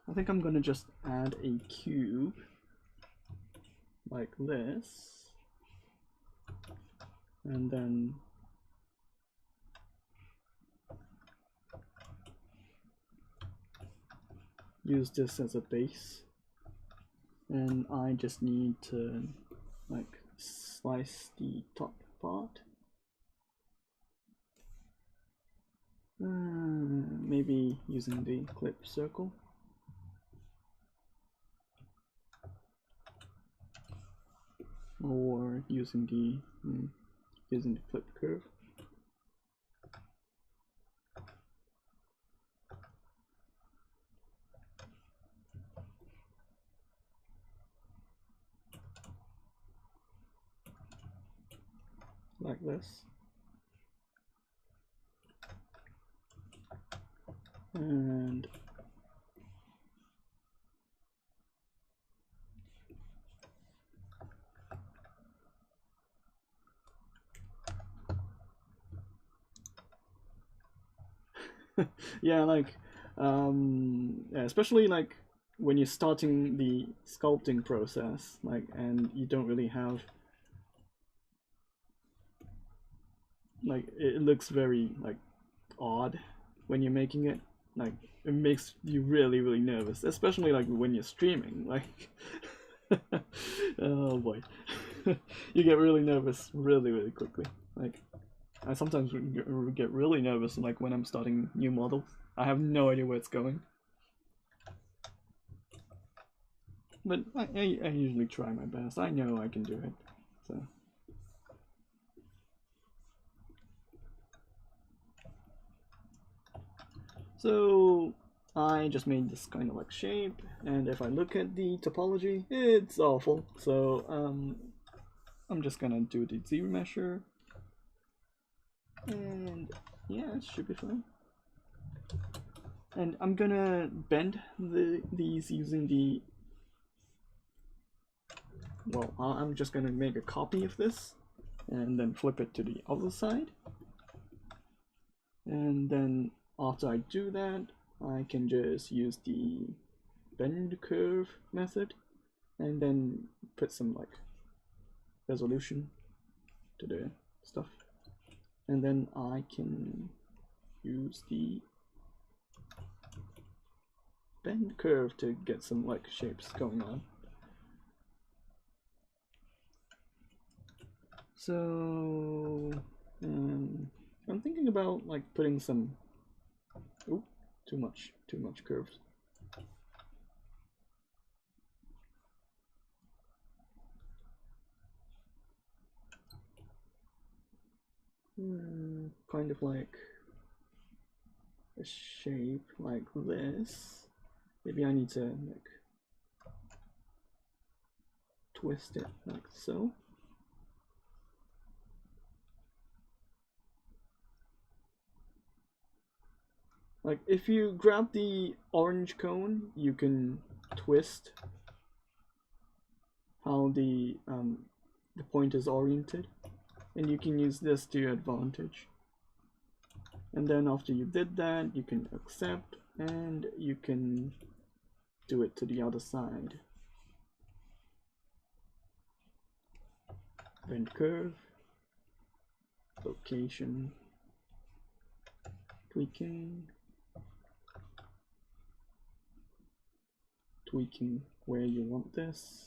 I think I'm gonna just add a cube like this, and then use this as a base, and I just need to like slice the top part. Maybe using the clip circle. Or using the flip curve. Like this. And yeah, like especially like when you're starting the sculpting process, like, and you don't really have like, it looks very like odd when you're making it. Like, it makes you really nervous, especially like when you're streaming. Like, oh boy, you get really nervous really quickly. Like, I sometimes get really nervous, like when I'm starting new models. I have no idea where it's going. But I usually try my best. I know I can do it. So I just made this kind of like shape, and if I look at the topology, it's awful. So I'm just gonna do the Z measure, and yeah, it should be fine. And I'm gonna bend these using the, well, I'm just gonna make a copy of this and then flip it to the other side. And then after I do that, I can just use the bend curve method and then put some like resolution to the stuff. And then I can use the bend curve to get some like shapes going on. So I'm thinking about like putting some, oh, too much curves. Kind of like a shape like this. Maybe I need to like twist it like so. Like if you grab the orange cone, you can twist how the point is oriented, and you can use this to your advantage. And then after you did that, you can accept, and you can do it to the other side. Bend curve, location, tweaking where you want this.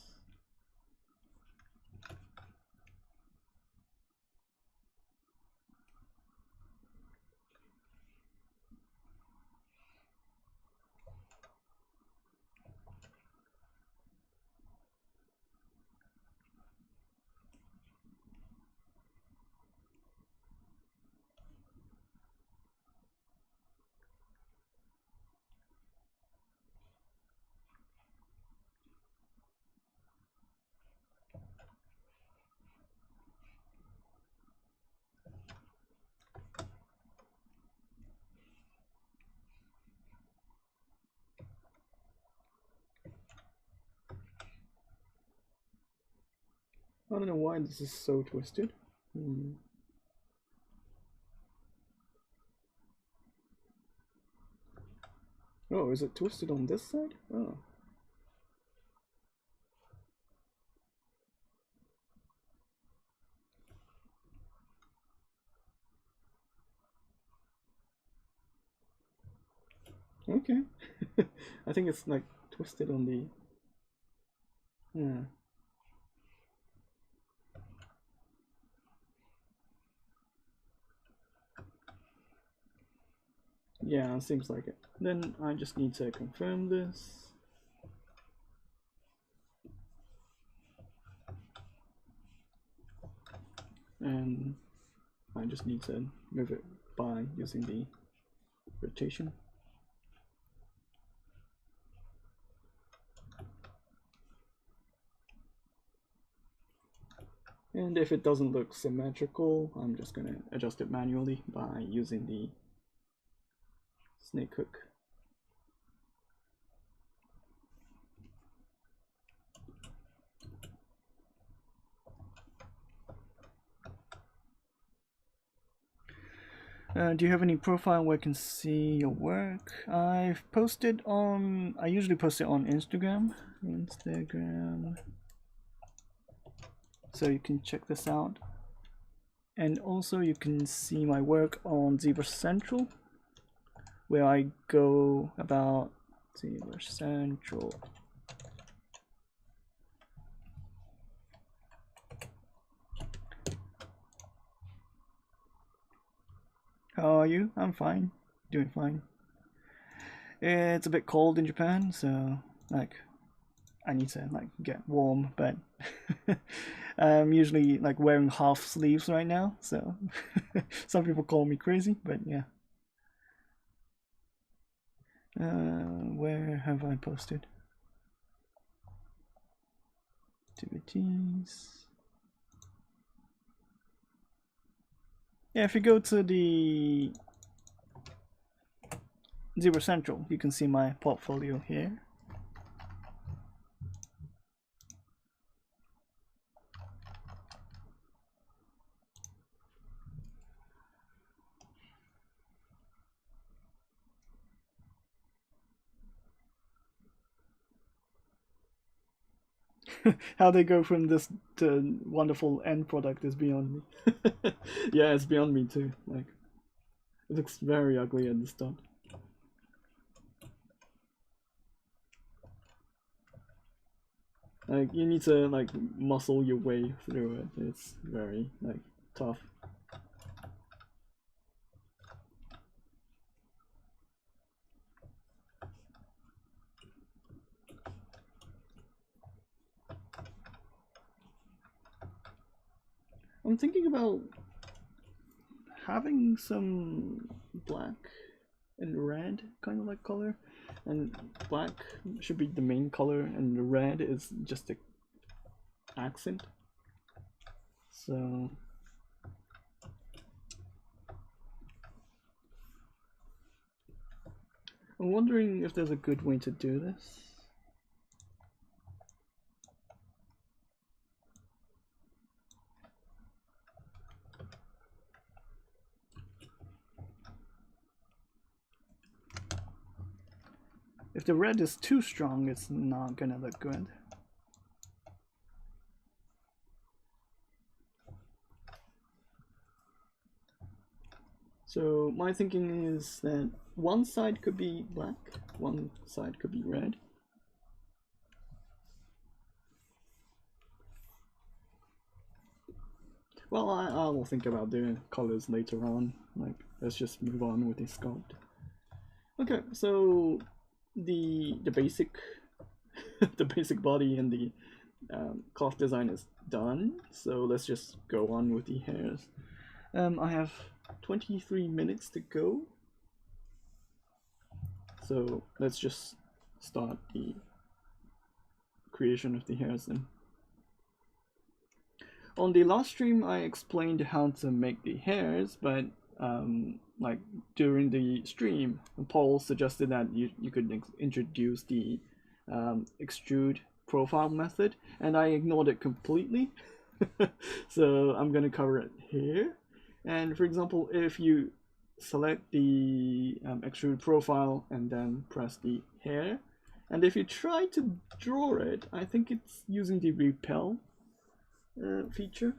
I don't know why this is so twisted. Oh, is it twisted on this side? Oh. Okay. I think it's like twisted on the, yeah. Yeah, it seems like it. Then I just need to confirm this. And I just need to move it by using the rotation. And if it doesn't look symmetrical, I'm just going to adjust it manually by using the snake hook. Do you have any profile where I can see your work? I've posted on, I usually post it on Instagram. So you can check this out. And also you can see my work on ZBrush Central, where I go about ZBrush Central. How are you? I'm fine. Doing fine. It's a bit cold in Japan, so like I need to like get warm, but I'm usually like wearing half sleeves right now, so some people call me crazy, but yeah. Where have I posted? Activities. Yeah, if you go to the ZBrush Central, you can see my portfolio here. How they go from this to wonderful end product is beyond me. Yeah, it's beyond me too. Like, it looks very ugly at the start. Like, you need to like muscle your way through it. It's very like tough. I'm thinking about having some black and red kind of like color, and black should be the main color and the red is just the accent. So I'm wondering if there's a good way to do this. If the red is too strong, it's not gonna look good. So my thinking is that one side could be black, one side could be red. Well, I will think about doing colors later on. Like, let's just move on with the sculpt. Okay, so the basic the basic body and the cloth design is done. So let's just go on with the hairs. I have 23 minutes to go. So let's just start the creation of the hairs then. On the last stream, I explained how to make the hairs, but like during the stream, Paul suggested that you could introduce the extrude profile method, and I ignored it completely. So I'm gonna cover it here. And for example, if you select the extrude profile and then press the hair, and if you try to draw it, I think it's using the repel feature.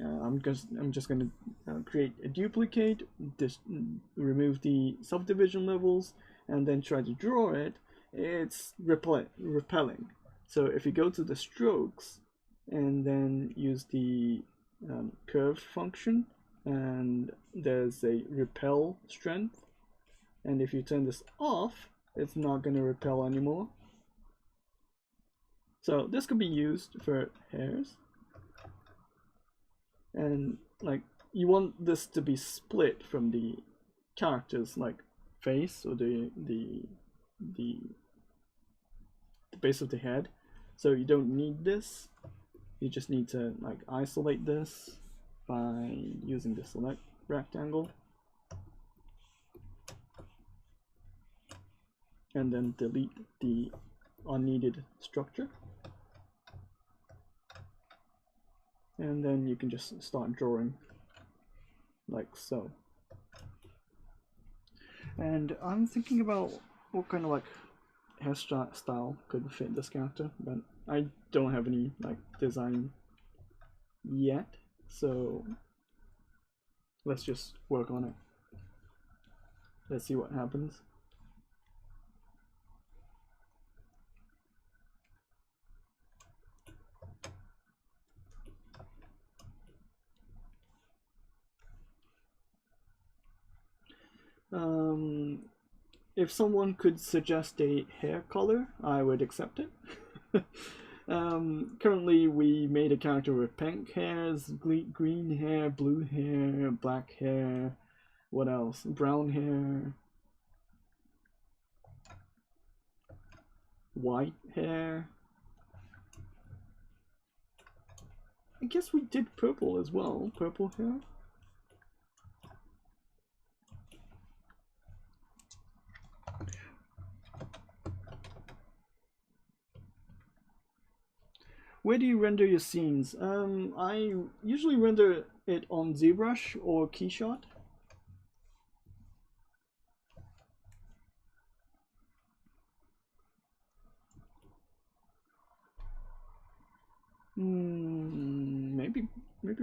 I'm just going to create a duplicate, remove the subdivision levels, and then try to draw it. It's repelling. So if you go to the strokes and then use the curve function, and there's a repel strength, and if you turn this off, it's not going to repel anymore. So this could be used for hairs. And like, you want this to be split from the characters like face or the base of the head. So you don't need this. You just need to like isolate this by using the select rectangle, and then delete the unneeded structure. And then you can just start drawing like so. And I'm thinking about what kind of like hairstyle could fit this character, but I don't have any like design yet, so let's just work on it. Let's see what happens. If someone could suggest a hair color, I would accept it. Currently, we made a character with pink hairs, green hair, blue hair, black hair, what else? Brown hair. white hair. I guess we did purple as well, purple hair. Where do you render your scenes? I usually render it on ZBrush or Keyshot. Maybe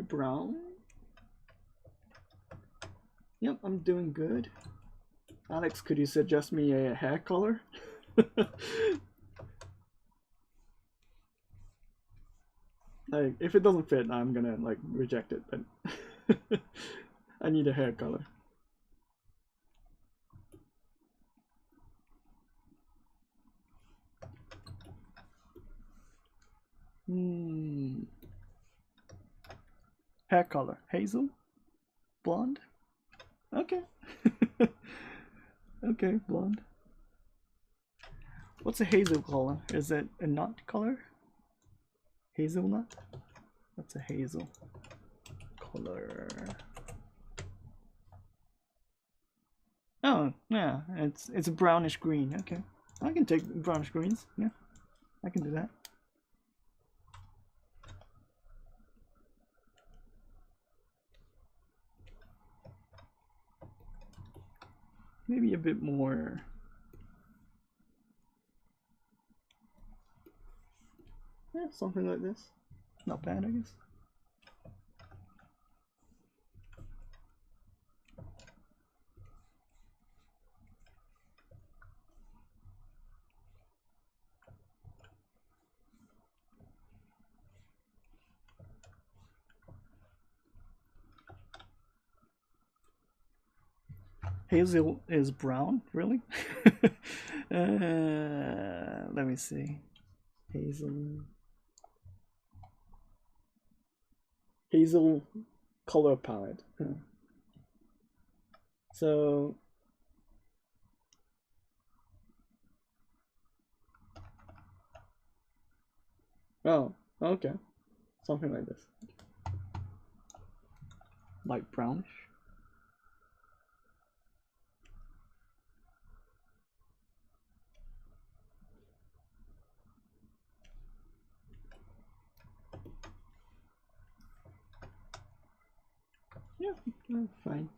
brown. Yep, I'm doing good. Alex, could you suggest me a hair color? Like, if it doesn't fit, I'm gonna like reject it, but I need a hair color. Hair color, hazel? Blonde? Okay. Okay, blonde. What's a hazel color? Is it a nut color? Hazelnut? That's a hazel color. Oh, yeah, it's a brownish green. Okay, I can take brownish greens. Yeah, I can do that. Maybe a bit more. Yeah, something like this. Not bad, I guess. Hazel is brown, really? Let me see. Hazel color palette. So oh, okay, something like this, light brownish. Yeah, fine.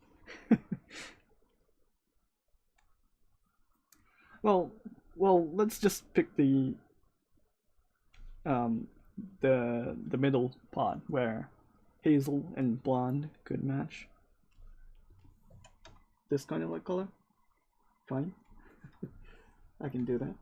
well, let's just pick the middle part where hazel and blonde could match. This kind of like color, fine. I can do that.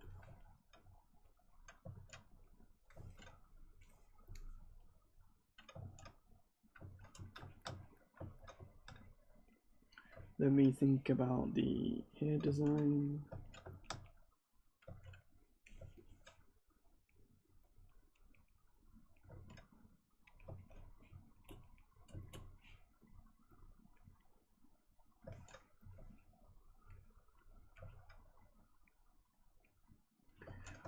Let me think about the hair design.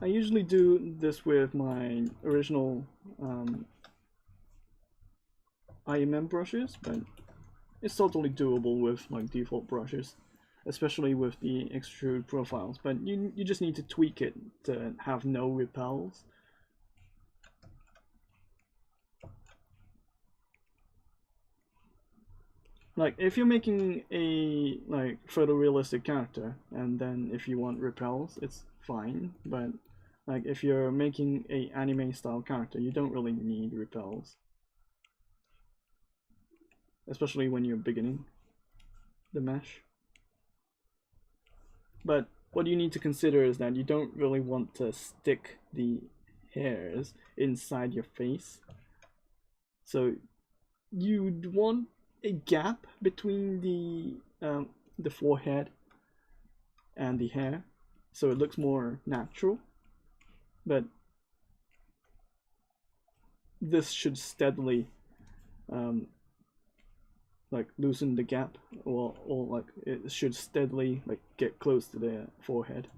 I usually do this with my original IMM brushes, but it's totally doable with like default brushes, especially with the extrude profiles. But you just need to tweak it to have no repels. Like if you're making a like photorealistic character, and then if you want repels, it's fine. But like if you're making a anime style character, you don't really need repels, especially when you're beginning the mesh. But what you need to consider is that you don't really want to stick the hairs inside your face. So you'd want a gap between the forehead and the hair, so it looks more natural. But this should steadily like loosen the gap, or like it should steadily like get close to the forehead.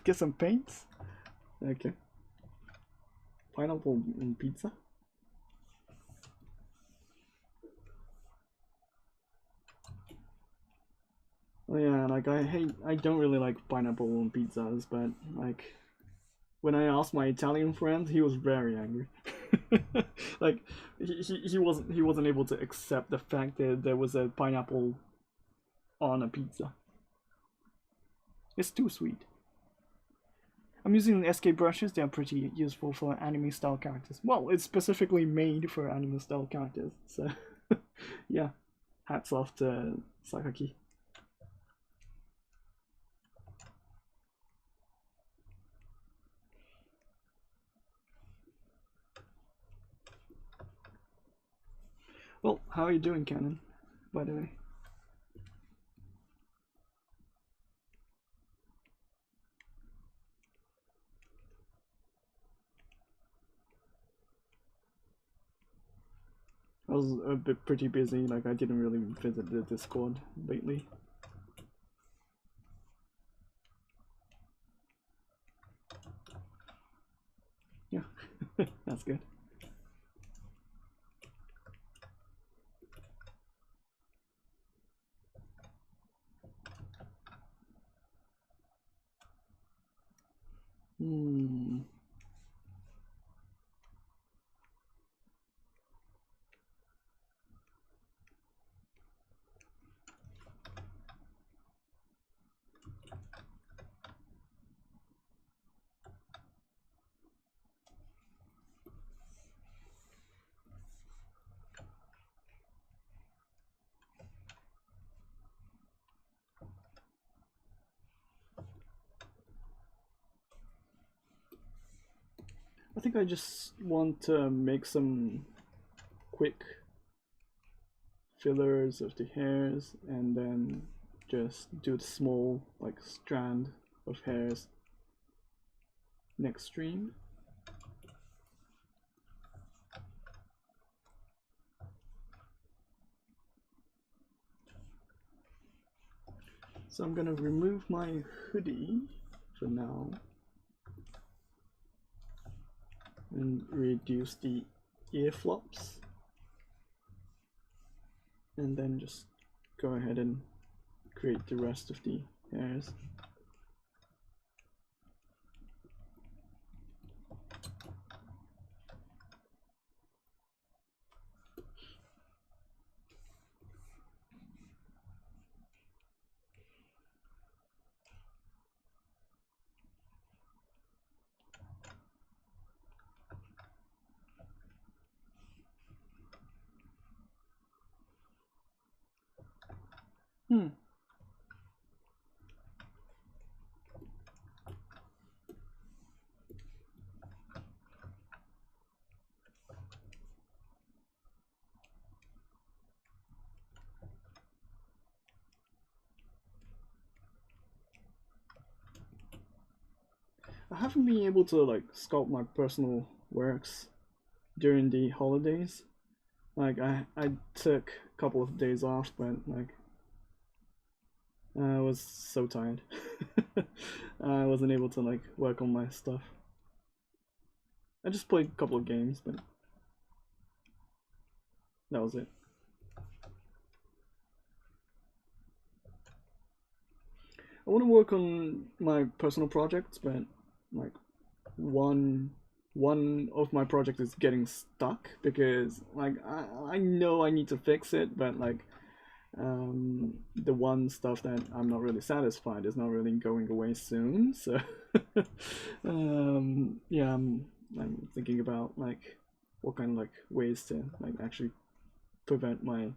Get some paints. Okay. Pineapple on pizza. Oh yeah, like I don't really like pineapple on pizzas, but like when I asked my Italian friend, he was very angry. Like he wasn't able to accept the fact that there was a pineapple on a pizza. It's too sweet. I'm using SK brushes. They're pretty useful for anime style characters. Well, it's specifically made for anime style characters. So yeah, hats off to Sakaki. Well, how are you doing, Canon, by the way? I was a bit pretty busy, like I didn't really visit the Discord lately. Yeah, that's good. Hmm. I think I just want to make some quick fillers of the hairs and then just do the small like strand of hairs next stream. So I'm gonna remove my hoodie for now and reduce the ear flops, and then just go ahead and create the rest of the hairs. I haven't been able to like sculpt my personal works during the holidays. Like I took a couple of days off, but like I was so tired. I wasn't able to like work on my stuff. I just played a couple of games, but that was it. I want to work on my personal projects, but like one of my projects is getting stuck because like I know I need to fix it, but like the one stuff that I'm not really satisfied is not really going away soon. So yeah, I'm thinking about like what kind of like ways to like actually prevent my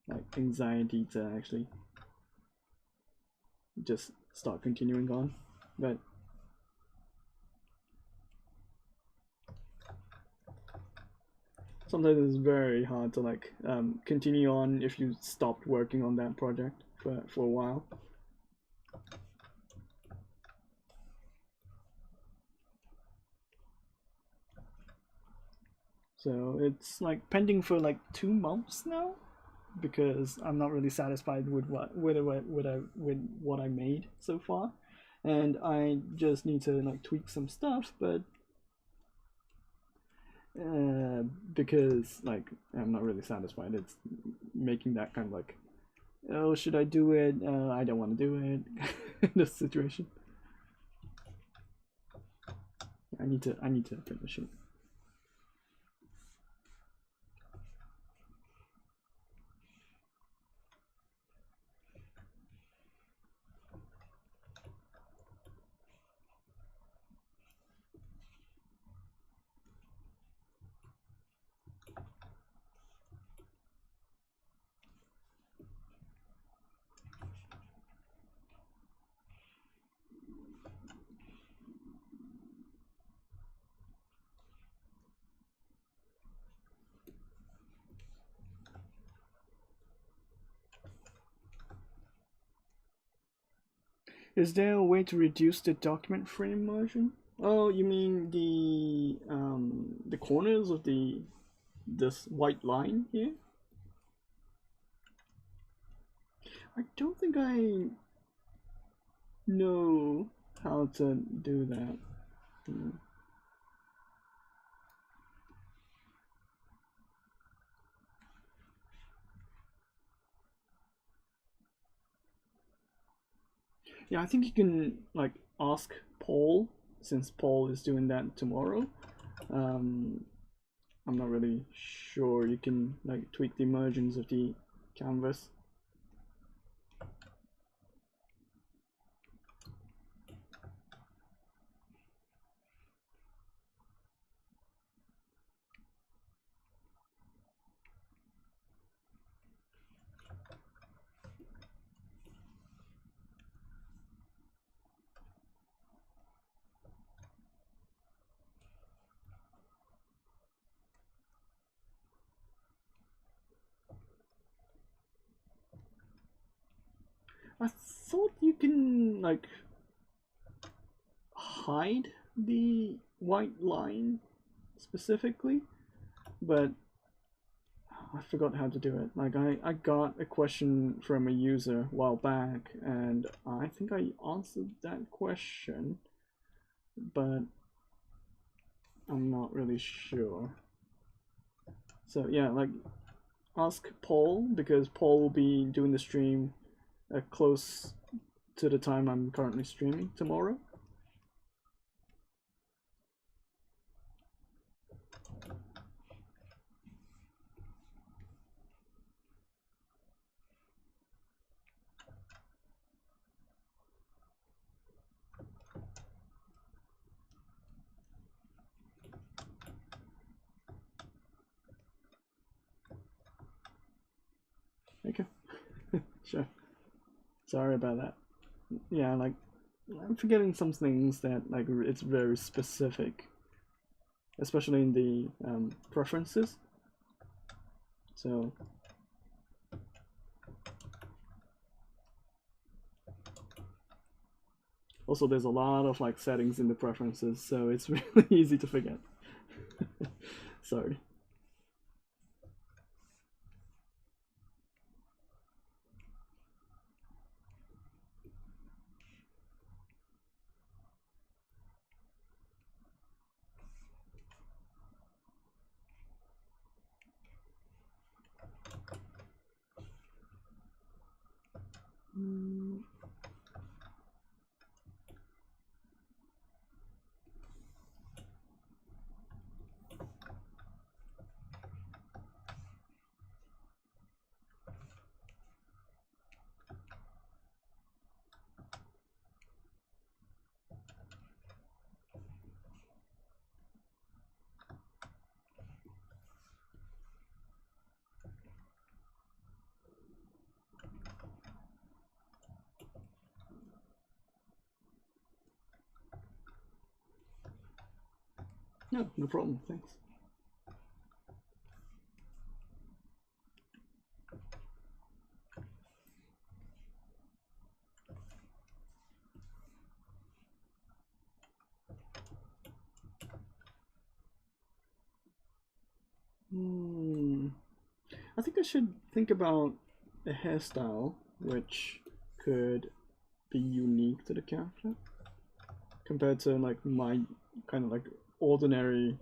like anxiety to actually just start continuing on. But sometimes it's very hard to like continue on if you stopped working on that project for a while. So it's like pending for like 2 months now, because I'm not really satisfied with what I made so far, and I just need to like tweak some stuff, but because like I'm not really satisfied. It's making that kind of like, oh, should I do it? I don't want to do it. In this situation, I need to finish it. Is there a way to reduce the document frame margin? Oh, you mean the corners of this white line here? I don't think I know how to do that. Yeah, I think you can like ask Paul, since Paul is doing that tomorrow. I'm not really sure. You can like tweak the margins of the canvas. I thought you can like hide the white line specifically, but I forgot how to do it. Like I got a question from a user a while back, and I think I answered that question, but I'm not really sure. So yeah, like ask Paul, because Paul will be doing the stream close to the time I'm currently streaming tomorrow. Okay. Sure. Sorry about that. Yeah, like I'm forgetting some things that like it's very specific, especially in the preferences. So also there's a lot of like settings in the preferences, so it's really easy to forget. Sorry. No, no problem. Thanks. I think I should think about a hairstyle which could be unique to the character compared to like my kind of like ordinary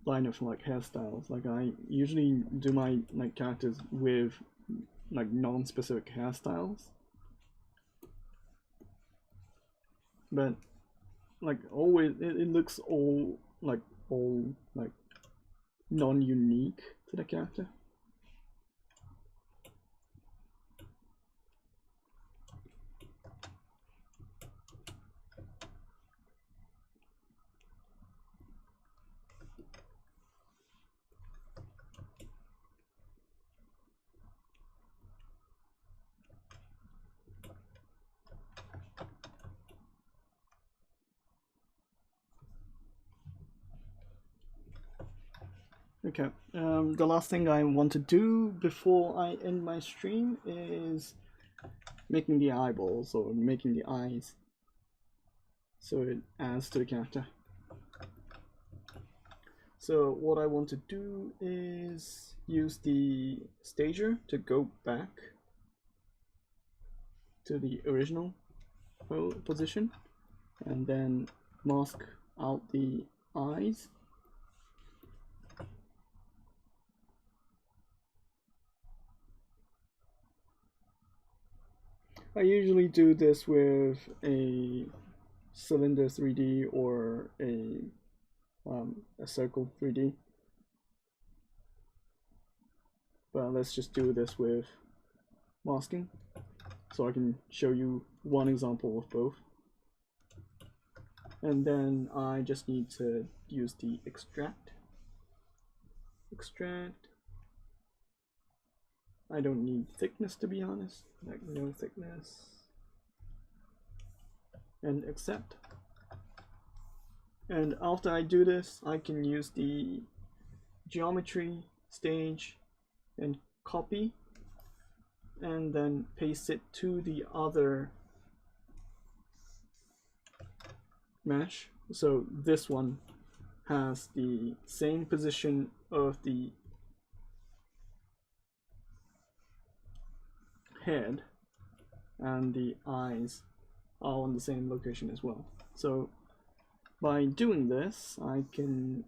line of like hairstyles. Like I usually do my like characters with like non-specific hairstyles, but like always it looks all like non-unique to the character. Okay, the last thing I want to do before I end my stream is making the eyeballs or making the eyes so it adds to the character. So what I want to do is use the stager to go back to the original position and then mask out the eyes. I usually do this with a cylinder 3D or a circle 3D, but let's just do this with masking so I can show you one example of both. And then I just need to use the extract. I don't need thickness, to be honest, like no thickness, and accept. And after I do this, I can use the geometry stage and copy and then paste it to the other mesh. So this one has the same position of the head and the eyes are on the same location as well. So by doing this, I can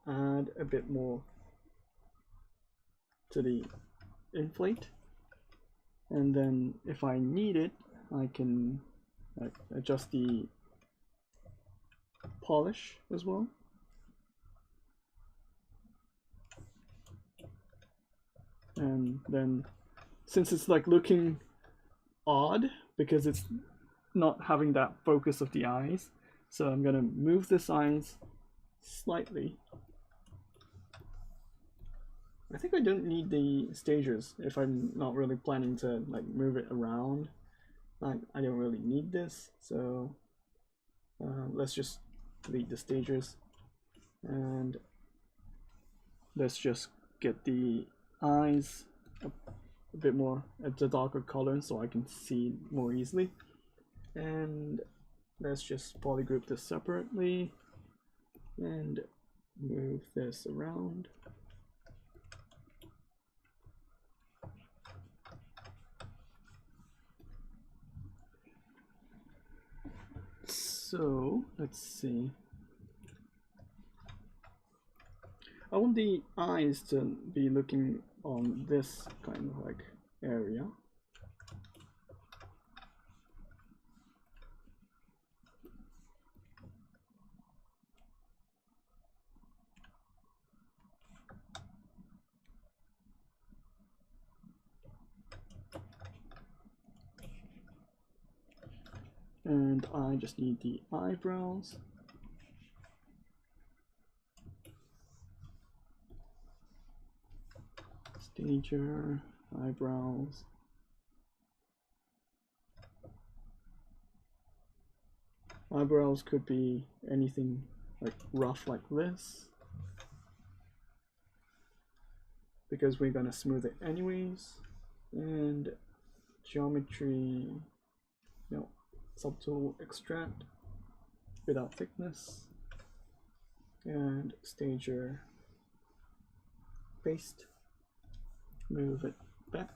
add a bit more to the inflate, and then if I need it, I can adjust the polish as well. And then since it's like looking odd because it's not having that focus of the eyes, so I'm gonna move this eyes slightly. I think I don't need the stagers if I'm not really planning to like move it around. I don't really need this, so let's just delete the stagers and let's just get the eyes a bit more at a darker color so I can see more easily. And let's just polygroup this separately and move this around. So let's see. I want the eyes to be looking on this kind of like area. And I just need the eyebrows. Stager, eyebrows. Eyebrows could be anything like rough like this, because we're gonna smooth it anyways. And geometry, no, subtool extract. without thickness, and stager paste, move it back.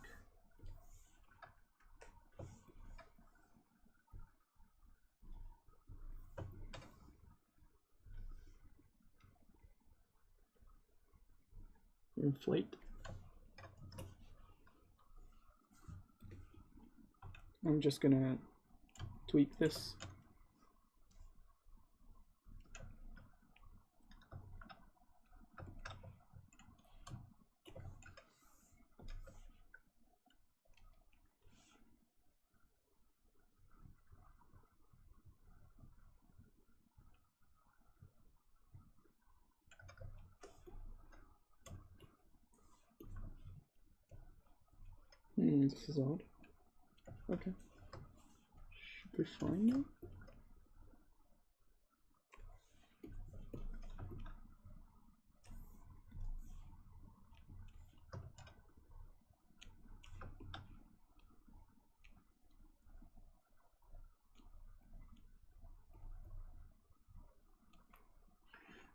Inflate. I'm just gonna tweak this. This is odd. Okay. Should be fine now.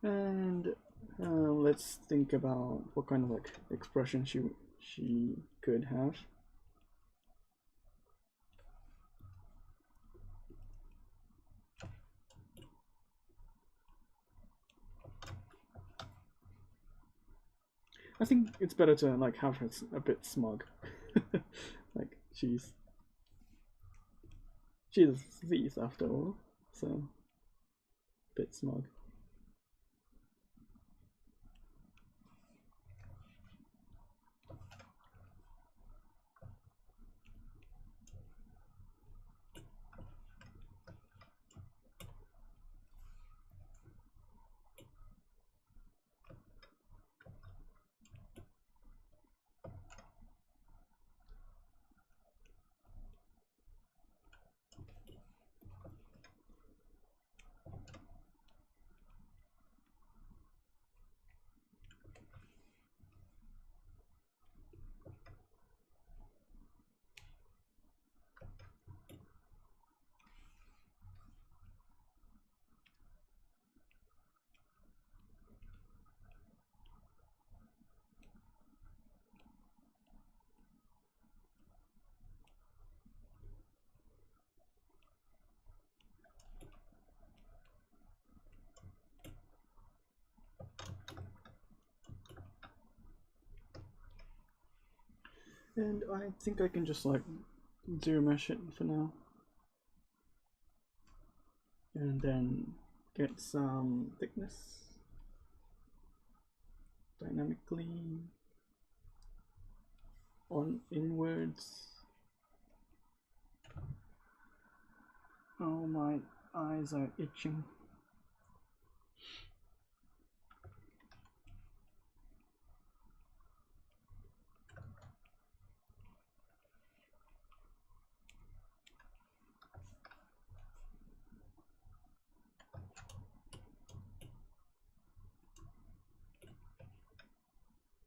And let's think about what kind of like expression she could have. I think it's better to like have her a bit smug. Like she's these after all, so a bit smug. And I think I can just like zero mesh it for now. And then get some thickness dynamically on inwards. Oh, my eyes are itching.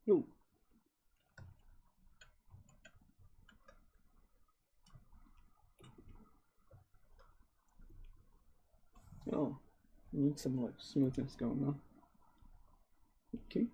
Ooh. Oh, need some like smoothness going on. Okay.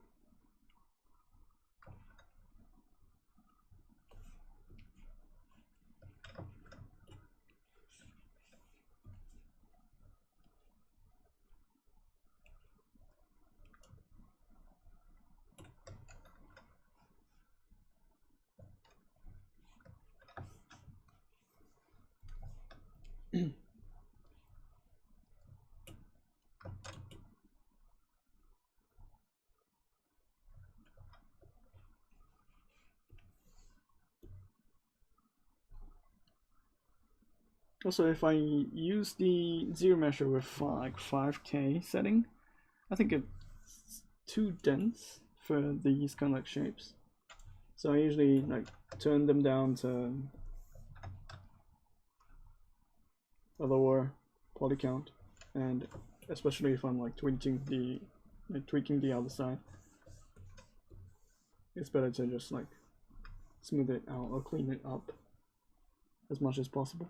Also, if I use the zero measure with like 5K setting, I think it's too dense for these kind of like shapes. So I usually like turn them down to a lower poly count, and especially if I'm like tweaking the other side, it's better to just like smooth it out or clean it up as much as possible.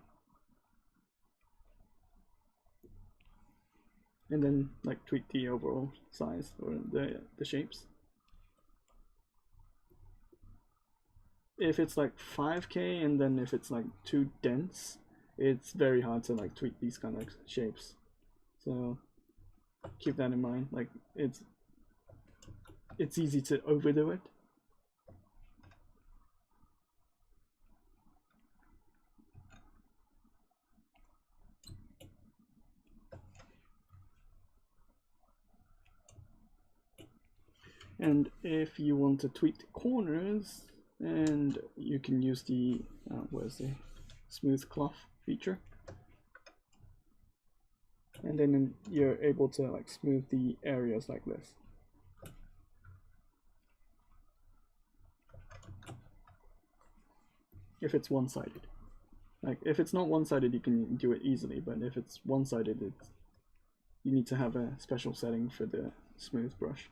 and then like tweak the overall size or the shapes. If it's like 5K and then if it's like too dense, it's very hard to like tweak these kind of shapes. So keep that in mind. Like it's easy to overdo it. And if you want to tweak the corners, and you can use the where's the smooth cloth feature, and then you're able to like smooth the areas like this. If it's one-sided, like if it's not one-sided, you can do it easily, but if it's one-sided, you need to have a special setting for the smooth brush.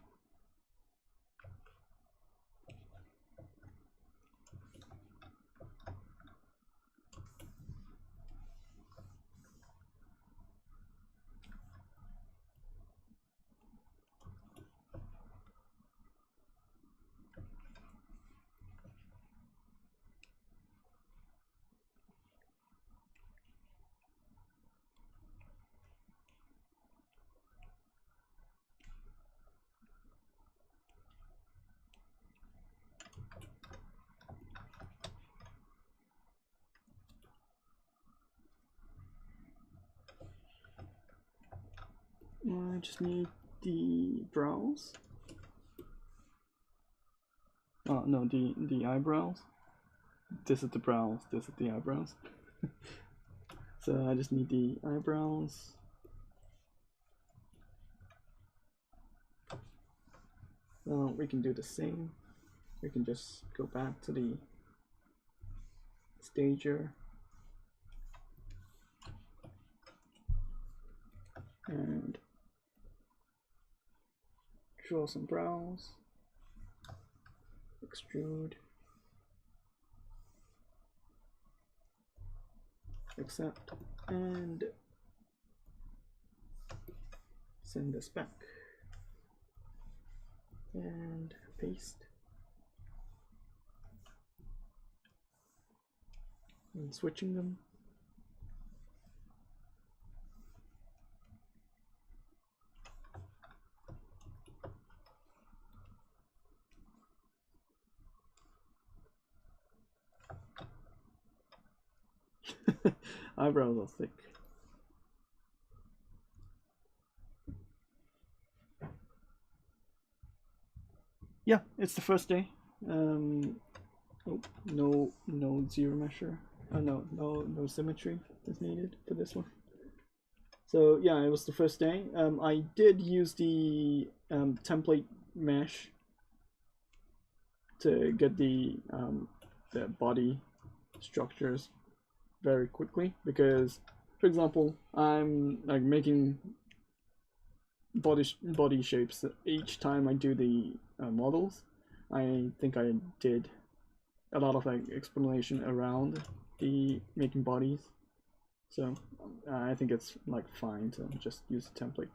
I just need the brows. Oh no, the eyebrows. This is the brows, this is the eyebrows. So I just need the eyebrows. We can do the same. We can just go back to the stager and draw some brows, extrude, accept, and send this back, and paste, and switching them. Eyebrows are thick. Yeah, it's the first day. Oh, no ZBrush. No symmetry is needed for this one. So yeah, it was the first day. I did use the template mesh to get the body structures very quickly, because for example, I'm like making body shapes each time I do the models. I think I did a lot of like explanation around the making bodies, so I think it's like fine to just use a template.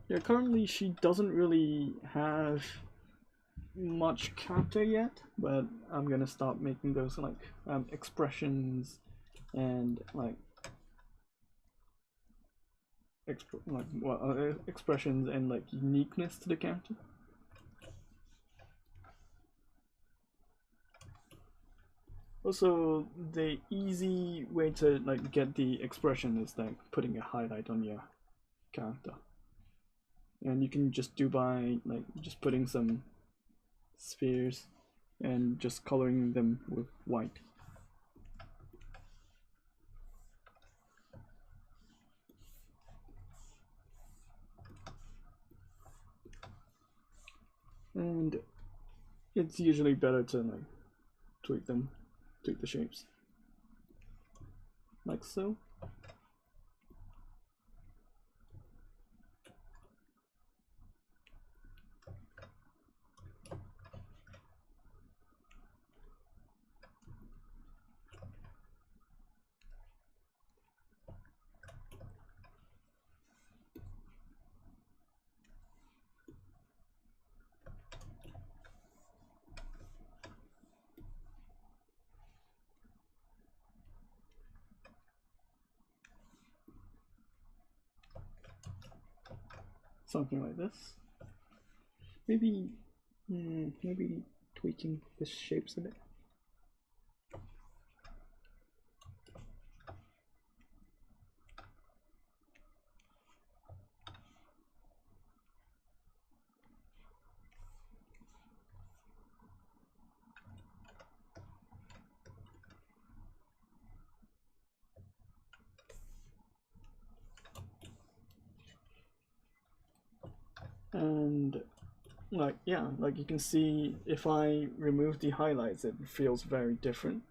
Yeah, currently she doesn't really have much character yet, but I'm gonna start making those like expressions and like expressions and like uniqueness to the character. Also, the easy way to like get the expression is like putting a highlight on your character, and you can just do by like just putting some spheres and just coloring them with white. And it's usually better to like tweak the shapes, like so. Something like this. Maybe tweaking the shapes a bit. And like, yeah, like you can see if I remove the highlights, it feels very different.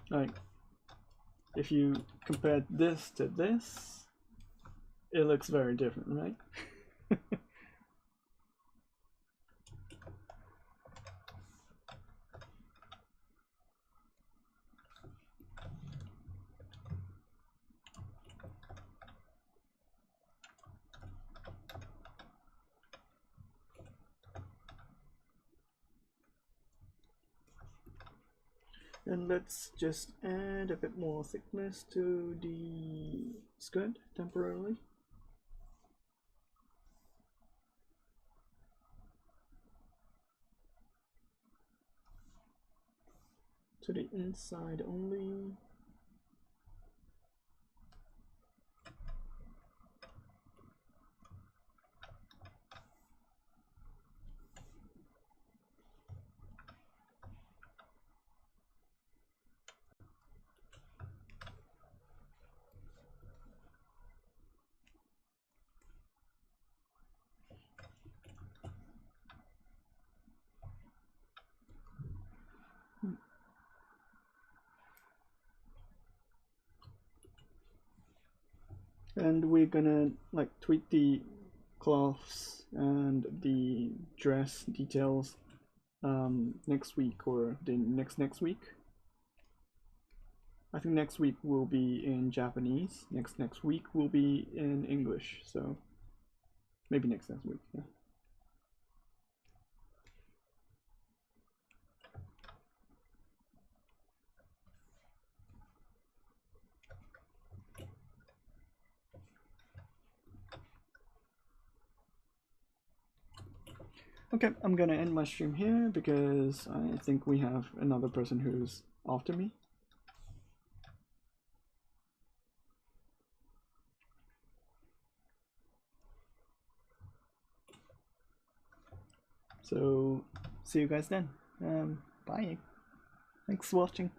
Like if you compare this to this, it looks very different, right? And let's just add a bit more thickness to the skirt temporarily. To the inside only. And we're gonna like tweak the cloths and the dress details next week or the next week. I think next week will be in Japanese. Next week will be in English. So maybe next week. Yeah. Okay, I'm gonna end my stream here because I think we have another person who's after me. So see you guys then. Bye. Thanks for watching.